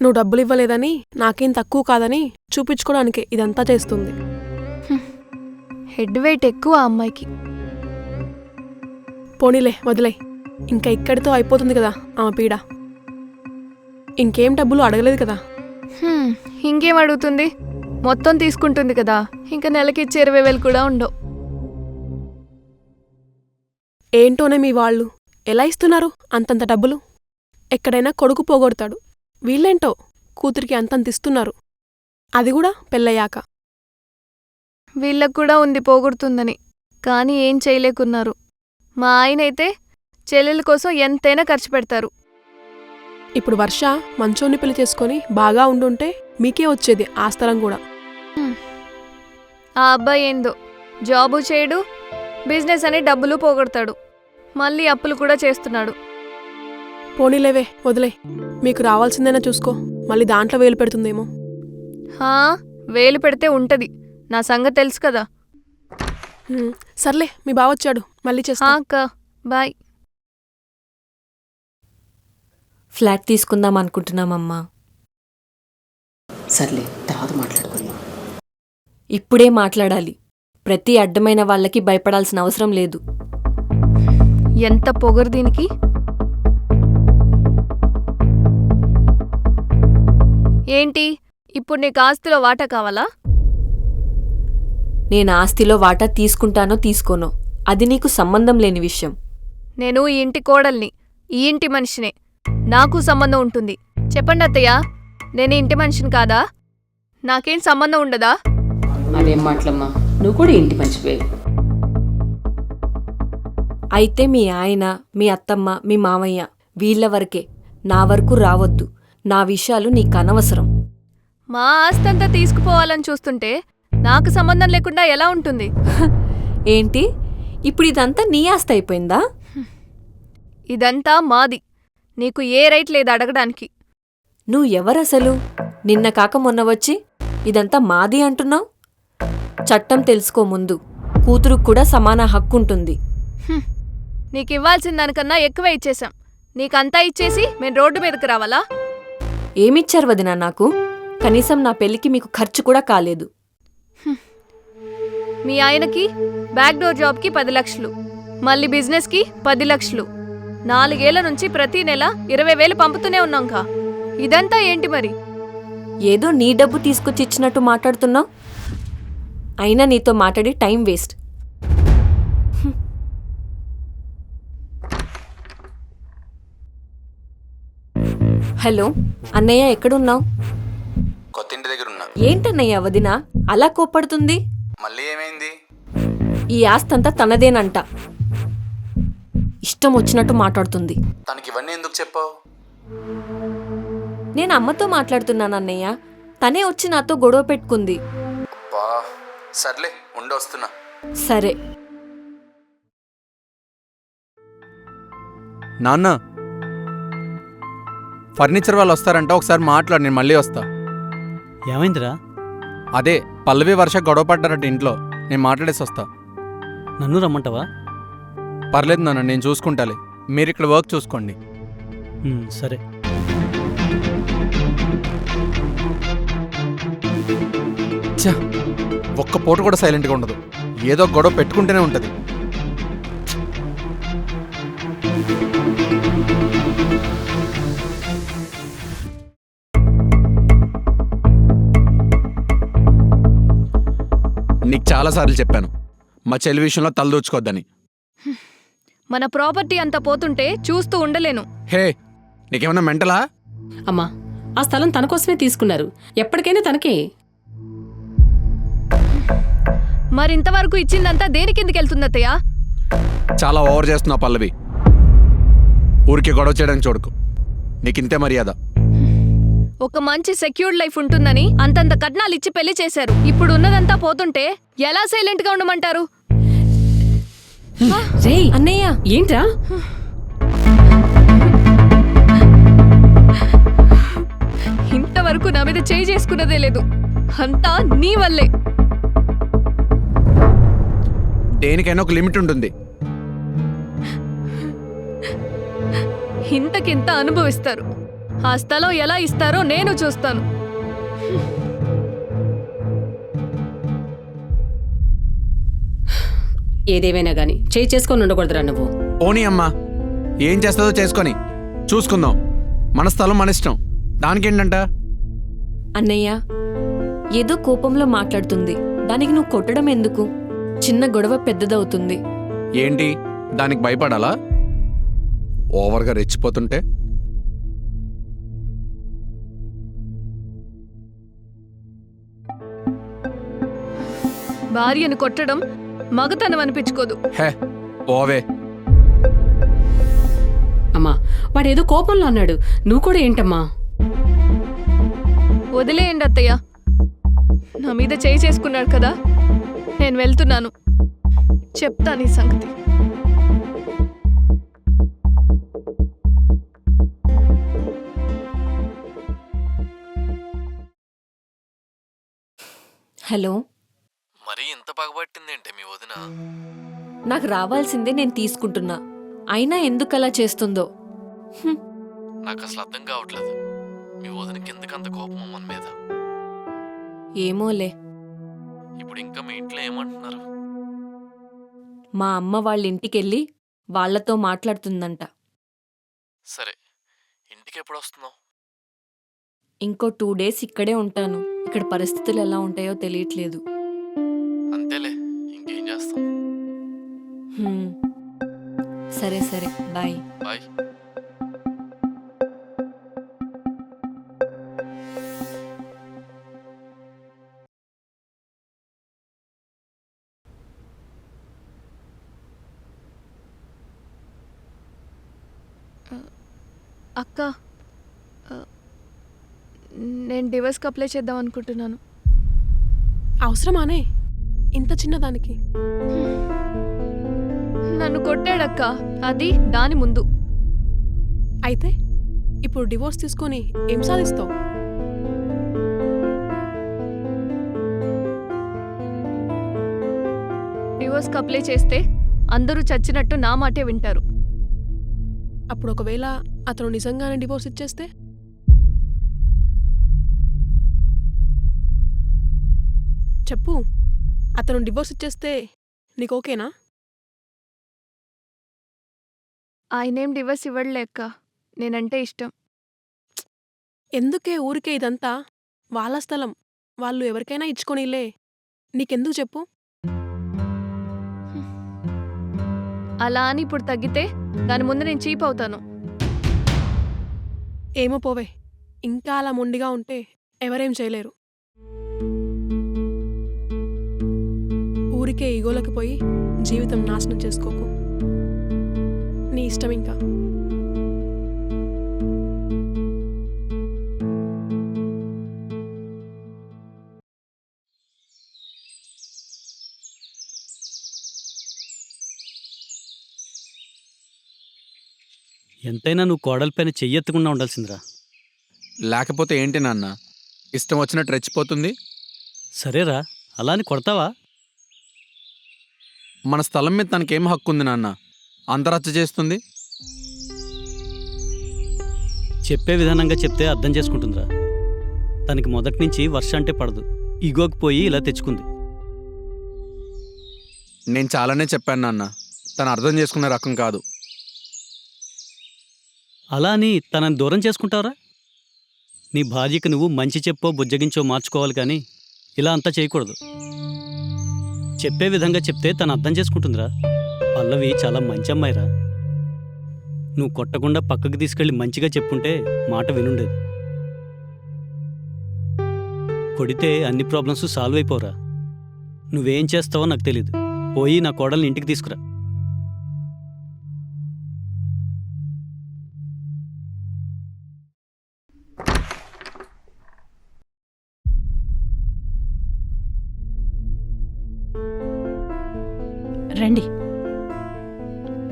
నువ్వు డబ్బులు ఇవ్వలేదని, నాకేం తక్కువ కాదని చూపించుకోవడానికే ఇదంతా చేస్తుంది. హెడ్ వెయిట్ ఎక్కువ ఆ అమ్మాయికి. పోనీలే, వదిలే. ఇంకా ఇక్కడితో అయిపోతుంది కదా ఆమె పీడ. ఇంకేం డబ్బులు అడగలేదు కదా? హ్మ్, ఇంకేం అడుగుతుంది? మొత్తం తీసుకుంటుంది కదా, ఇంకా నెలకిచ్చే 20,000 కూడా ఉండవు. ఏంటోనే మీ వాళ్ళు ఎలా ఇస్తున్నారు అంతంత డబ్బులు? ఎక్కడైనా కొడుకు పోగొడతాడు, వీళ్ళేంటో కూతురికి అంతంత ఇస్తున్నారు, అది కూడా పెళ్ళయ్యాక. వీళ్ళకు కూడా ఉంది పోగొడుతుందని, కానీ ఏం చేయలేకున్నారు. మా ఆయనైతే చెల్లెల కోసం ఎంతైనా ఖర్చు పెడతారు. ఇప్పుడు వర్ష మంచోన్ని పెళ్లి చేసుకొని బాగా ఉండుంటే మీకే వచ్చేది ఆ స్థలం కూడా. ఆ అబ్బాయి ఏందో జాబు చేయడు, బిజినెస్ అని డబ్బులు పోగొడతాడు, మళ్ళీ అప్పులు కూడా చేస్తున్నాడు. పోనీలేవే, వదిలే. మీకు రావాల్సిందైనా చూసుకో, మళ్ళీ దాంట్లో వేలు పెడుతుందేమో. హా, వేలు పెడితే ఉంటది, నా సంగతి తెలుసు కదా. సర్లే, మీ బావొచ్చాడు, మళ్ళీ చేస్తా. అక్క, బాయ్. ఫ్లాట్ తీసుకుందాం అనుకుంటున్నామమ్మా. సర్లే, తర్వాత మాట్లాడుకుందాం. ఇప్పుడే మాట్లాడాలి. ప్రతి అడ్డమైన వాళ్ళకి భయపడాల్సిన అవసరం లేదు. ఎంత పొగరు దీనికి. ఏంటి, ఇప్పుడు నీకు ఆస్తిలో వాటా కావాలా? నేను ఆస్తిలో వాటా తీసుకుంటానో తీసుకోనో అది నీకు సంబంధం లేని విషయం. నేను ఈ ఇంటి కోడల్ని, ఈ ఇంటి మనిషినే, నాకు సంబంధం ఉంటుంది. చెప్పండి అత్తయ్య, నేను ఈ ఇంటి మనిషిని కాదా? నాకేం సంబంధం ఉండదా? అదేం మాటలమ్మా, నువ్వు కూడా ఇంటి మంచివే. అయితే మీ ఆయన, మీ అత్తమ్మ, మీ మామయ్య వీళ్ళ వరకే, నా వరకు రావద్దు. నా విషయాలు నీకు అనవసరం. మా ఆస్తంతా తీసుకుపోవాలని చూస్తుంటే నాకు సంబంధం లేకుండా ఎలా ఉంటుంది? ఏంటి, ఇప్పుడు ఇదంతా నీ ఆస్తి అయిపోయిందా? ఇదంతా మాది, నీకు ఏ రైట్ లేదు అడగడానికి. నువ్వు ఎవరసలు? నిన్న కాక మొన్న వచ్చి ఇదంతా మాది అంటున్నావు. చట్టం తెలుసుకో ముందు. కూతురుకు కూడా సమాన హక్కుంటుంది. నీకివ్వాల్సిన దానికన్నా ఎక్కువే ఇచ్చేశాం. నీకంతా ఇచ్చేసి మేము రోడ్డు మీదకి రావాలా? ఏమిచ్చారు వదినా నాకు? కనీసం నా పెళ్లికి మీకు ఖర్చు కూడా కాలేదు. మీ ఆయనకి బ్యాక్ డోర్ జాబ్కి 10 లక్షలు, మళ్ళీ బిజినెస్కి 10 లక్షలు, 4 ఏళ్ల నుంచి ప్రతి నెల 20,000 పంపుతూనే ఉన్నాంకా. ఇదంతా ఏంటి మరి? ఏదో నీ డబ్బు తీసుకొచ్చి ఇచ్చినట్టు మాట్లాడుతున్నావు. అయినా నీతో మాట్లాడి టైం వేస్ట్. హలో అన్నయ్య, ఎక్కడున్నావు? కొత్తింటి దగ్గర ఉన్నా. ఏంటన్నయ్య వదిన అలా కోప్పడుతుంది? మళ్ళీ ఏమైంది? ఈ ఆస్తంతా తనదేనంట. ఇష్టం వచ్చినట్టు మాట్లాడుతుంది. తనకి ఇవన్నీ ఎందుకు చెప్పావు? నేను అమ్మతో మాట్లాడుతున్నాను అన్నయ్య. తనే వచ్చి నాతో గొడవ పెట్టుకుంది. సర్లే, ఉండొస్తున్నా. సరే. నాన్న, ఫర్నిచర్ వాళ్ళు వస్తారంట, ఒకసారి మాట్లాడు, నేను మళ్ళీ వస్తా. ఏమైందిరా? అదే పల్లవి వర్ష గొడవ పడ్డారట ఇంట్లో, నేను మాట్లాడేసి వస్తా. నన్ను రమ్మంటావా? పర్లేదు నాన్న, నేను చూసుకుంటాలే, మీరు ఇక్కడ వర్క్ చూసుకోండి. సరే. ఛ, ఒక్క పూట కూడా సైలెంట్గా ఉండదు, ఏదో గొడవ పెట్టుకుంటూనే ఉంటుంది. నీకు చాలాసార్లు చెప్పాను మా చెల్లి విషయంలో తలదూచుకోవద్దని. మన ప్రాపర్టీ అంతా పోతుంటే చూస్తూ ఉండలేను. హే, నీకేమన్నా మెంటలా? అమ్మా, ఆ స్థలం తన కోసమే తీసుకున్నారు. ఎప్పటికైనా తనకే. మరింతవరకు ఇచ్చిందంతా దేని కిందకి వెళ్తుంది అత్తయ్య? చాలా ఓవర్ చేస్తున్నావు పల్లవి. ఊరికి గొడవ చేయడానికి చూడకు, నీకింతే మర్యాద. ఒక మంచి సెక్యూర్డ్ లైఫ్ ఉంటుందని అంతంత కట్నాలు ఇచ్చి పెళ్లి చేశారు. ఇప్పుడు ఉన్నదంతా పోతుంటే ఎలా సైలెంట్ గా ఉండమంటారు? రేయ్ అన్నయ్య, ఏంట్రా? ఇంతవరకు నా మీద చేయి చేసుకున్నదే లేదు, అంతా నీ వల్లే. దేనికైనా ఒక లిమిట్ ఉంటుంది. ఇంతకింత అనుభవిస్తారు. ఆ స్థలం ఎలా ఇస్తారో నేను చూస్తాను. ఏదేమైనా గాని చేయి చేసుకొని ఉండకూడదురా నువ్వు. పోనీ అమ్మా, ఏం చేస్తుందో చేసుకొని చూసుకుందాం. మన స్థలం మన ఇష్టం, దానికేంటంట? అన్నయ్య, ఏదో కోపంలో మాట్లాడుతుంది. దానికి నువ్వు కొట్టడం ఎందుకు? చిన్న గొడవ పెద్దదవుతుంది. ఏంటి దానికి భయపడాలా? ఓవర్గా రెచ్చిపోతుంటే. భార్యను కొట్టడం మగతనం అనిపించుకోదు. హే, ఓవే. అమ్మా, వాడేదో కోపంలో అన్నాడు, నువ్వు కూడా ఏంటమ్మా? వదిలేయండి అత్తయ్య, నా మీద చేయి చేసుకున్నాడు కదా, నేను వెళ్తున్నాను. చెప్తాను ఈ సంగతి. హలో. మరీ ఇంత పగబట్టిందేంటే మీ వదిన? నాకు రావాల్సిందే నేను తీసుకుంటున్నా, అయినా ఎందుకలా చేస్తుందో. నాకు అసలు అర్థం కావట్లేదు. మీ వదినకి ఎందుకంత కోపం మన మీద? ఏమోలే. ఇప్పుడు ఇంకా మీ ఇంట్లో ఏమంటున్నారు? మా అమ్మ వాళ్ళ ఇంటికెళ్ళి వాళ్లతో మాట్లాడుతుందంట. సరే, ఇంటికి ఎప్పుడు వస్తున్నావు? ఇంకో 2 days ఇక్కడే ఉంటాను. ఇక్కడ పరిస్థితులు ఎలా ఉంటాయో తెలియట్లేదు. అంతేలే, ఇంకేం చేస్తాం. సరే సరే, బాయ్. బాయ్. అక్క, నేను డివోర్స్కి అప్లై చేద్దాం అనుకుంటున్నాను. అవసరమానే ఇంత చిన్నదానికి? నన్ను కొట్టాడక్క, అది దాని ముందు. అయితే ఇప్పుడు డివోర్స్ తీసుకొని ఏం సాధిస్తావు? డివోర్స్కి అప్లై చేస్తే అందరూ చచ్చినట్టు నా మాటే వింటారు. అప్పుడు ఒకవేళ అతను నిజంగానే డివోర్స్ ఇచ్చేస్తే? చెప్పు, అతను డివోర్స్ ఇచ్చేస్తే నీకు ఓకేనా? ఆయనేం డివోర్స్ ఇవ్వడలే అక్క, నేనంటే ఇష్టం. ఎందుకే ఊరికే ఇదంతా? వాళ్ళ స్థలం, వాళ్ళు ఎవరికైనా ఇచ్చుకొనిలే, నీకెందుకు చెప్పు? అలా అని ఇప్పుడు తగ్గితే దాని ముందు నేను చీప్ అవుతాను. ఏమో పోవే, ఇంకా అలా మొండిగా ఉంటే ఎవరేం చేయలేరు. ఊరికే ఈగోలకు పోయి జీవితం నాశనం చేసుకోకు. నీ ఇష్టం ఇంకా. ఎంతైనా నువ్వు కోడలిపైన చెయ్యెత్తకుండా ఉండాల్సిందిరా. లేకపోతే ఏంటి నాన్న? ఇష్టం వచ్చినట్టు రెచ్చిపోతుంది. సరేరా, అలా అని కొడతావా? మన స్థలం మీద తనకేం హక్కు ఉంది నాన్న? అంత రచ్చ చేస్తుంది. చెప్పే విధానంగా చెప్తే అర్థం చేసుకుంటుందిరా. తనకి మొదటి నుంచి వర్ష అంటే పడదు. ఈగోకి పోయి ఇలా తెచ్చుకుంది. నేను చాలానే చెప్పాను నాన్న, తను అర్థం చేసుకునే రకం కాదు. అలా అని తనని దూరం చేసుకుంటావరా? నీ భార్యకి నువ్వు మంచి చెప్పో బుజ్జగించో మార్చుకోవాలి కానీ ఇలా అంతా చేయకూడదు. చెప్పే విధంగా చెప్తే తను అర్థం చేసుకుంటుందిరా. పల్లవి చాలా మంచి అమ్మాయిరా. నువ్వు కొట్టకుండా పక్కకి తీసుకెళ్ళి మంచిగా చెప్పుంటే మాట వినుండేది. కొడితే అన్ని ప్రాబ్లమ్స్ సాల్వ్ అయిపోరా. నువ్వేం చేస్తావో నాకు తెలీదు. పోయి నా కోడల్ని ఇంటికి తీసుకురా. రండి.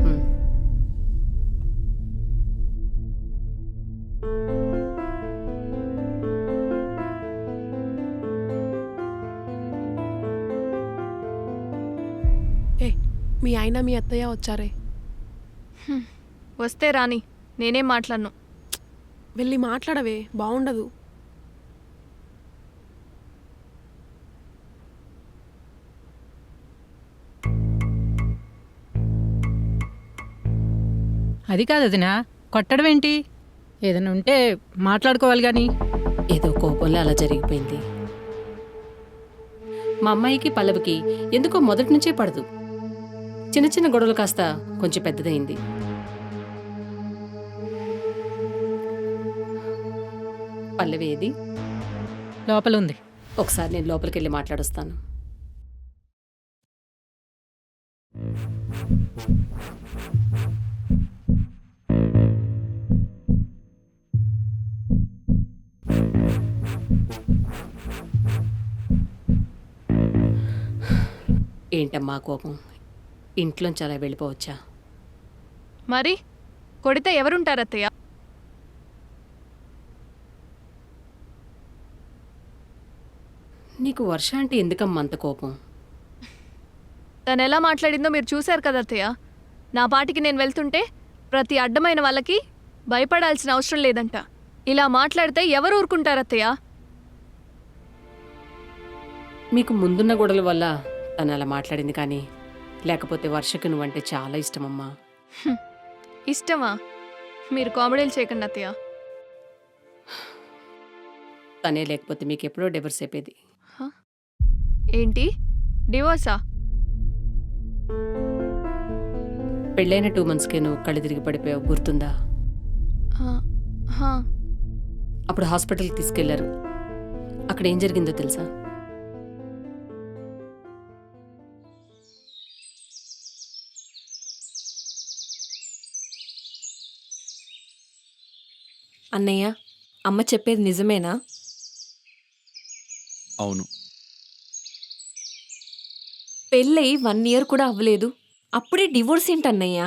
హ్మ్. మీ ఆయన మీ అత్తయ్య వచ్చారే. వస్తే రాని, నేనేం మాట్లాడను. వెళ్ళి మాట్లాడవే, బాగుండదు. అది కాదు వదినా, కొట్టడం ఏంటి? ఏదైనా ఉంటే మాట్లాడుకోవాలి కానీ. ఏదో కోపంలో అలా జరిగిపోయింది. మా అమ్మాయికి పల్లవికి ఎందుకో మొదటి నుంచే పడదు. చిన్న చిన్న గొడవలు కాస్త కొంచెం పెద్దదైంది. పల్లవి ఏది? లోపల ఉంది. ఒకసారి నేను లోపలికి వెళ్ళి మాట్లాడొస్తాను. ఏంటమ్మా కోపం? ఇంట్లోంచి అలా వెళ్ళిపోవచ్చా? మరి కొడితే ఎవరుంటారత్తయ్య? నీకు వర్ష అంటే ఎందుకమ్మా అంత కోపం? తను ఎలా మాట్లాడిందో మీరు చూశారు కదా అత్తయ్య. నా పాటికి నేను వెళ్తుంటే ప్రతి అడ్డమైన వాళ్ళకి భయపడాల్సిన అవసరం లేదంట. ఇలా మాట్లాడితే ఎవరు ఊరుకుంటారత్తయ్య? మీకు ముందున్న గొడవల వల్ల తను అలా మాట్లాడింది కానీ లేకపోతే వర్షకు నువ్వంటే చాలా ఇష్టమమ్మా. ఇష్టమా? మీరు కామెడీలు చేయకండి అత్తయ్య. తనే లేకపోతే మీకు ఎప్పుడో డివర్స్ అయిపోయేది. ఏంటి డివోర్సా? పెళ్ళైన 2 monthsకే నువ్వు కళ్ళు తిరిగి పడిపోయావు, గుర్తుందా? అప్పుడు హాస్పిటల్కి తీసుకెళ్లారు. అక్కడ ఏం జరిగిందో తెలుసా? అన్నయ్య, అమ్మ చెప్పేది నిజమేనా? అవును. పెళ్ళై 1 year కూడా అవ్వలేదు, అప్పుడే డివోర్స్ ఏంటన్నయ్య?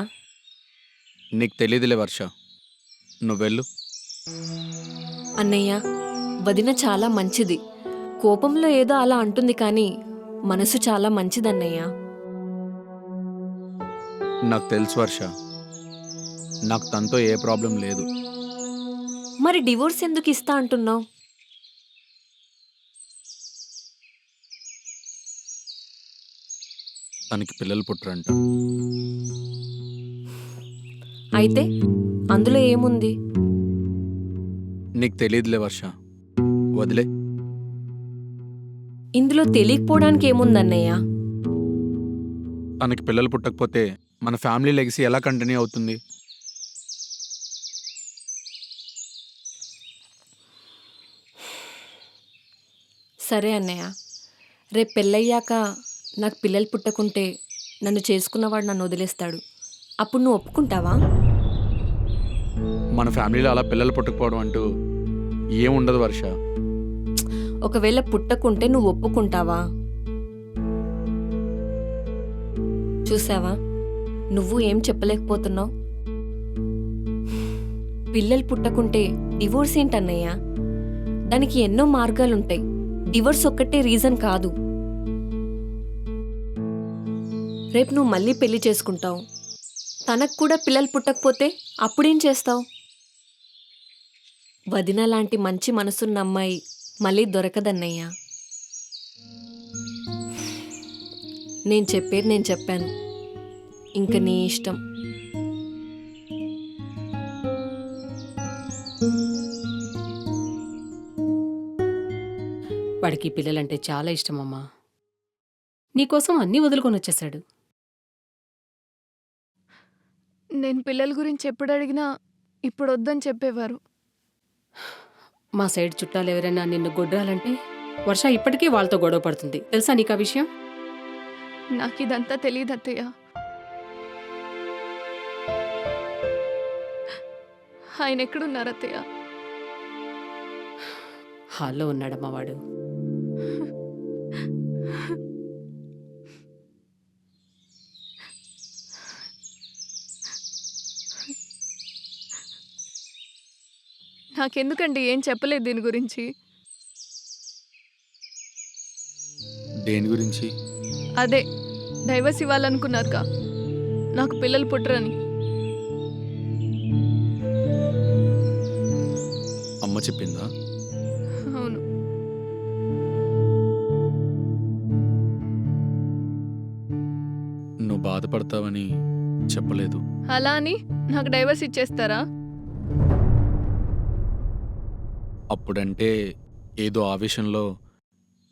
నీకు తెలీదులే వర్ష, నువ్వెళ్ళు. అన్నయ్య, వదిన చాలా మంచిది. కోపంలో ఏదో అలా అంటుంది కానీ మనసు చాలా మంచిదన్నయ్య. నాకు తెలుసు వర్ష, నాకు తనతో ఏ ప్రాబ్లం లేదు. మరి డివోర్స్ ఎందుకు ఇస్తా అంటున్నావు? తనకి పిల్లలు పుట్టరంట. అయితే అందులో ఏముంది? నీకు తెలీదులే వర్ష, వదిలే. ఇందులో తెలియకపోవడానికి ఏముందన్నయ్య? తనకి పిల్లలు పుట్టకపోతే మన ఫ్యామిలీ లెగసీ ఎలా కంటిన్యూ అవుతుంది? సరే అన్నయ్య, రేపు పెళ్ళయ్యాక నాకు పిల్లలు పుట్టకుంటే నన్ను చేసుకున్నవాడు నన్ను వదిలేస్తాడు. అప్పుడు నువ్వు ఒప్పుకుంటావా? మన ఫ్యామిలీలో అలా పిల్లలు పుట్టకపోవడం అంటూ ఏముండదు వర్ష. ఒకవేళ పుట్టకుంటే నువ్వు ఒప్పుకుంటావా? చూసావా, నువ్వు ఏం చెప్పలేకపోతున్నావు. పిల్లలు పుట్టకుంటే డివోర్స్ ఏంటన్నయ్యా? దానికి ఎన్నో మార్గాలుంటాయి. డివోర్స్ ఒక్కటే రీజన్ కాదు. రేపు నువ్వు మళ్ళీ పెళ్లి చేసుకుంటావు. తనకు కూడా పిల్లలు పుట్టకపోతే అప్పుడేం చేస్తావు? వదిన లాంటి మంచి మనసున్న అమ్మాయి మళ్ళీ దొరకదన్నయ్యా. నేను చెప్పేది నేను చెప్పాను. ఇంక నీ ఇష్టం. వాడికి పిల్లలంటే చాలా ఇష్టమమ్మా. నీకోసం అన్నీ వదులుకొని వచ్చేశాడు. నేను పిల్లల గురించి ఎప్పుడు అడిగినా ఇప్పుడు వద్దని చెప్పేవారు. మా సైడ్ చుట్టాలు ఎవరైనా నిన్ను గొడ్రాలంటే వర్ష ఇప్పటికీ వాళ్ళతో గొడవ పడుతుంది. తెలుసా నీకు ఆ విషయం? నాకు ఇదంతా తెలియదు అత్తయ్య. ఆయన ఎక్కడున్నారు అత్తయ్య? హాల్లో ఉన్నాడమ్మా వాడు. నాకెందుకండి ఏం చెప్పలేదు దీని గురించి? దేని గురించి? అదే డైవర్స్ ఇవ్వాలనుకున్నారుగా, నాకు పిల్లలు పుట్టరని. అమ్మ చెప్పిందా? అవును. నువ్వు బాధపడతావని చెప్పలేదు. అలా అని నాకు డైవర్స్ ఇచ్చేస్తారా? అప్పుడంటే ఏదో ఆవేశంలో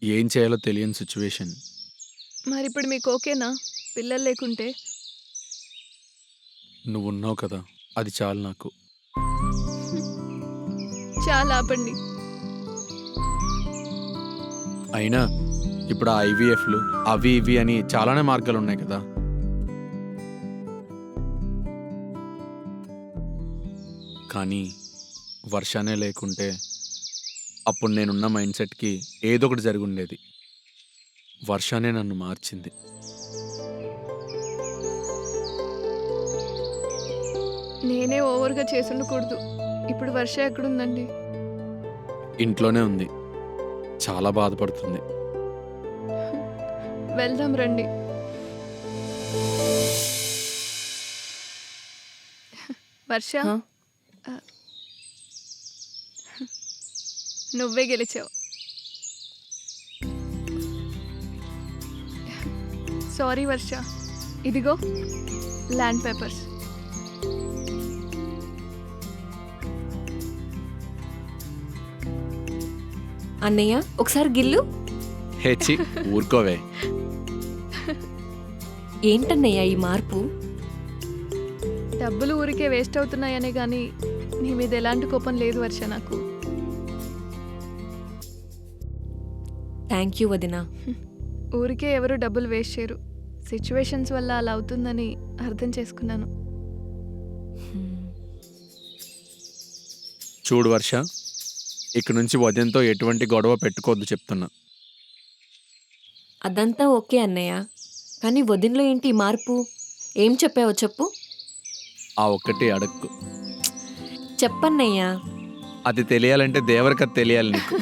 ఏం చేయాలో తెలియని సిచ్యువేషన్. మరి ఇప్పుడు మీకు ఓకేనా పిల్లలు లేకుంటే? నువ్వు ఉన్నావు కదా, అది చాలు నాకు. చాలా ఆపండి. అయినా ఇప్పుడు ఆ ఐవీఎఫ్లు అవి ఇవి అని చాలానే మార్గాలు ఉన్నాయి కదా. కానీ వర్షానే లేకుంటే అప్పుడు నేనున్న మైండ్ సెట్కి ఏదో ఒకటి జరిగి ఉండేది. వర్షానే నన్ను మార్చింది. నేనే ఓవర్గా చేసుండకూడదు. ఇప్పుడు వర్ష ఎక్కడుందండి? ఇంట్లోనే ఉంది, చాలా బాధపడుతుంది. వెళ్దాం రండి. వర్ష, హా? నువ్వే గెలిచావు. సారీ వర్ష, ఇదిగో ల్యాండ్ పేపర్స్. అన్నయ్య ఒకసారి గిల్లు. హెచ్చి ఊరుకోవే. ఏంటన్నయ్య ఈ మార్పు? డబ్బులు ఊరికే వేస్ట్ అవుతున్నాయనే కానీ నీ మీద ఎలాంటి కోపం లేదు వర్ష నాకు. థ్యాంక్ యూ వదినా. ఊరికే ఎవరు డబ్బులు వేస్ట్ చేయరు. సిచ్యువేషన్స్ వల్ల అలా అవుతుందని అర్థం చేసుకున్నాను. చూడు వర్ష, ఇక నుంచి వదినతో ఎటువంటి గొడవ పెట్టుకోవద్దు చెప్తున్నా. అదంతా ఓకే అన్నయ్య, కానీ వదినలో ఏంటి ఈ మార్పు? ఏం చెప్పావో చెప్పు. ఆ ఒక్కటి అడక్కు. చెప్పన్నయ్యా. అది తెలియాలంటే దేవరకథ తెలియాలి నీకు.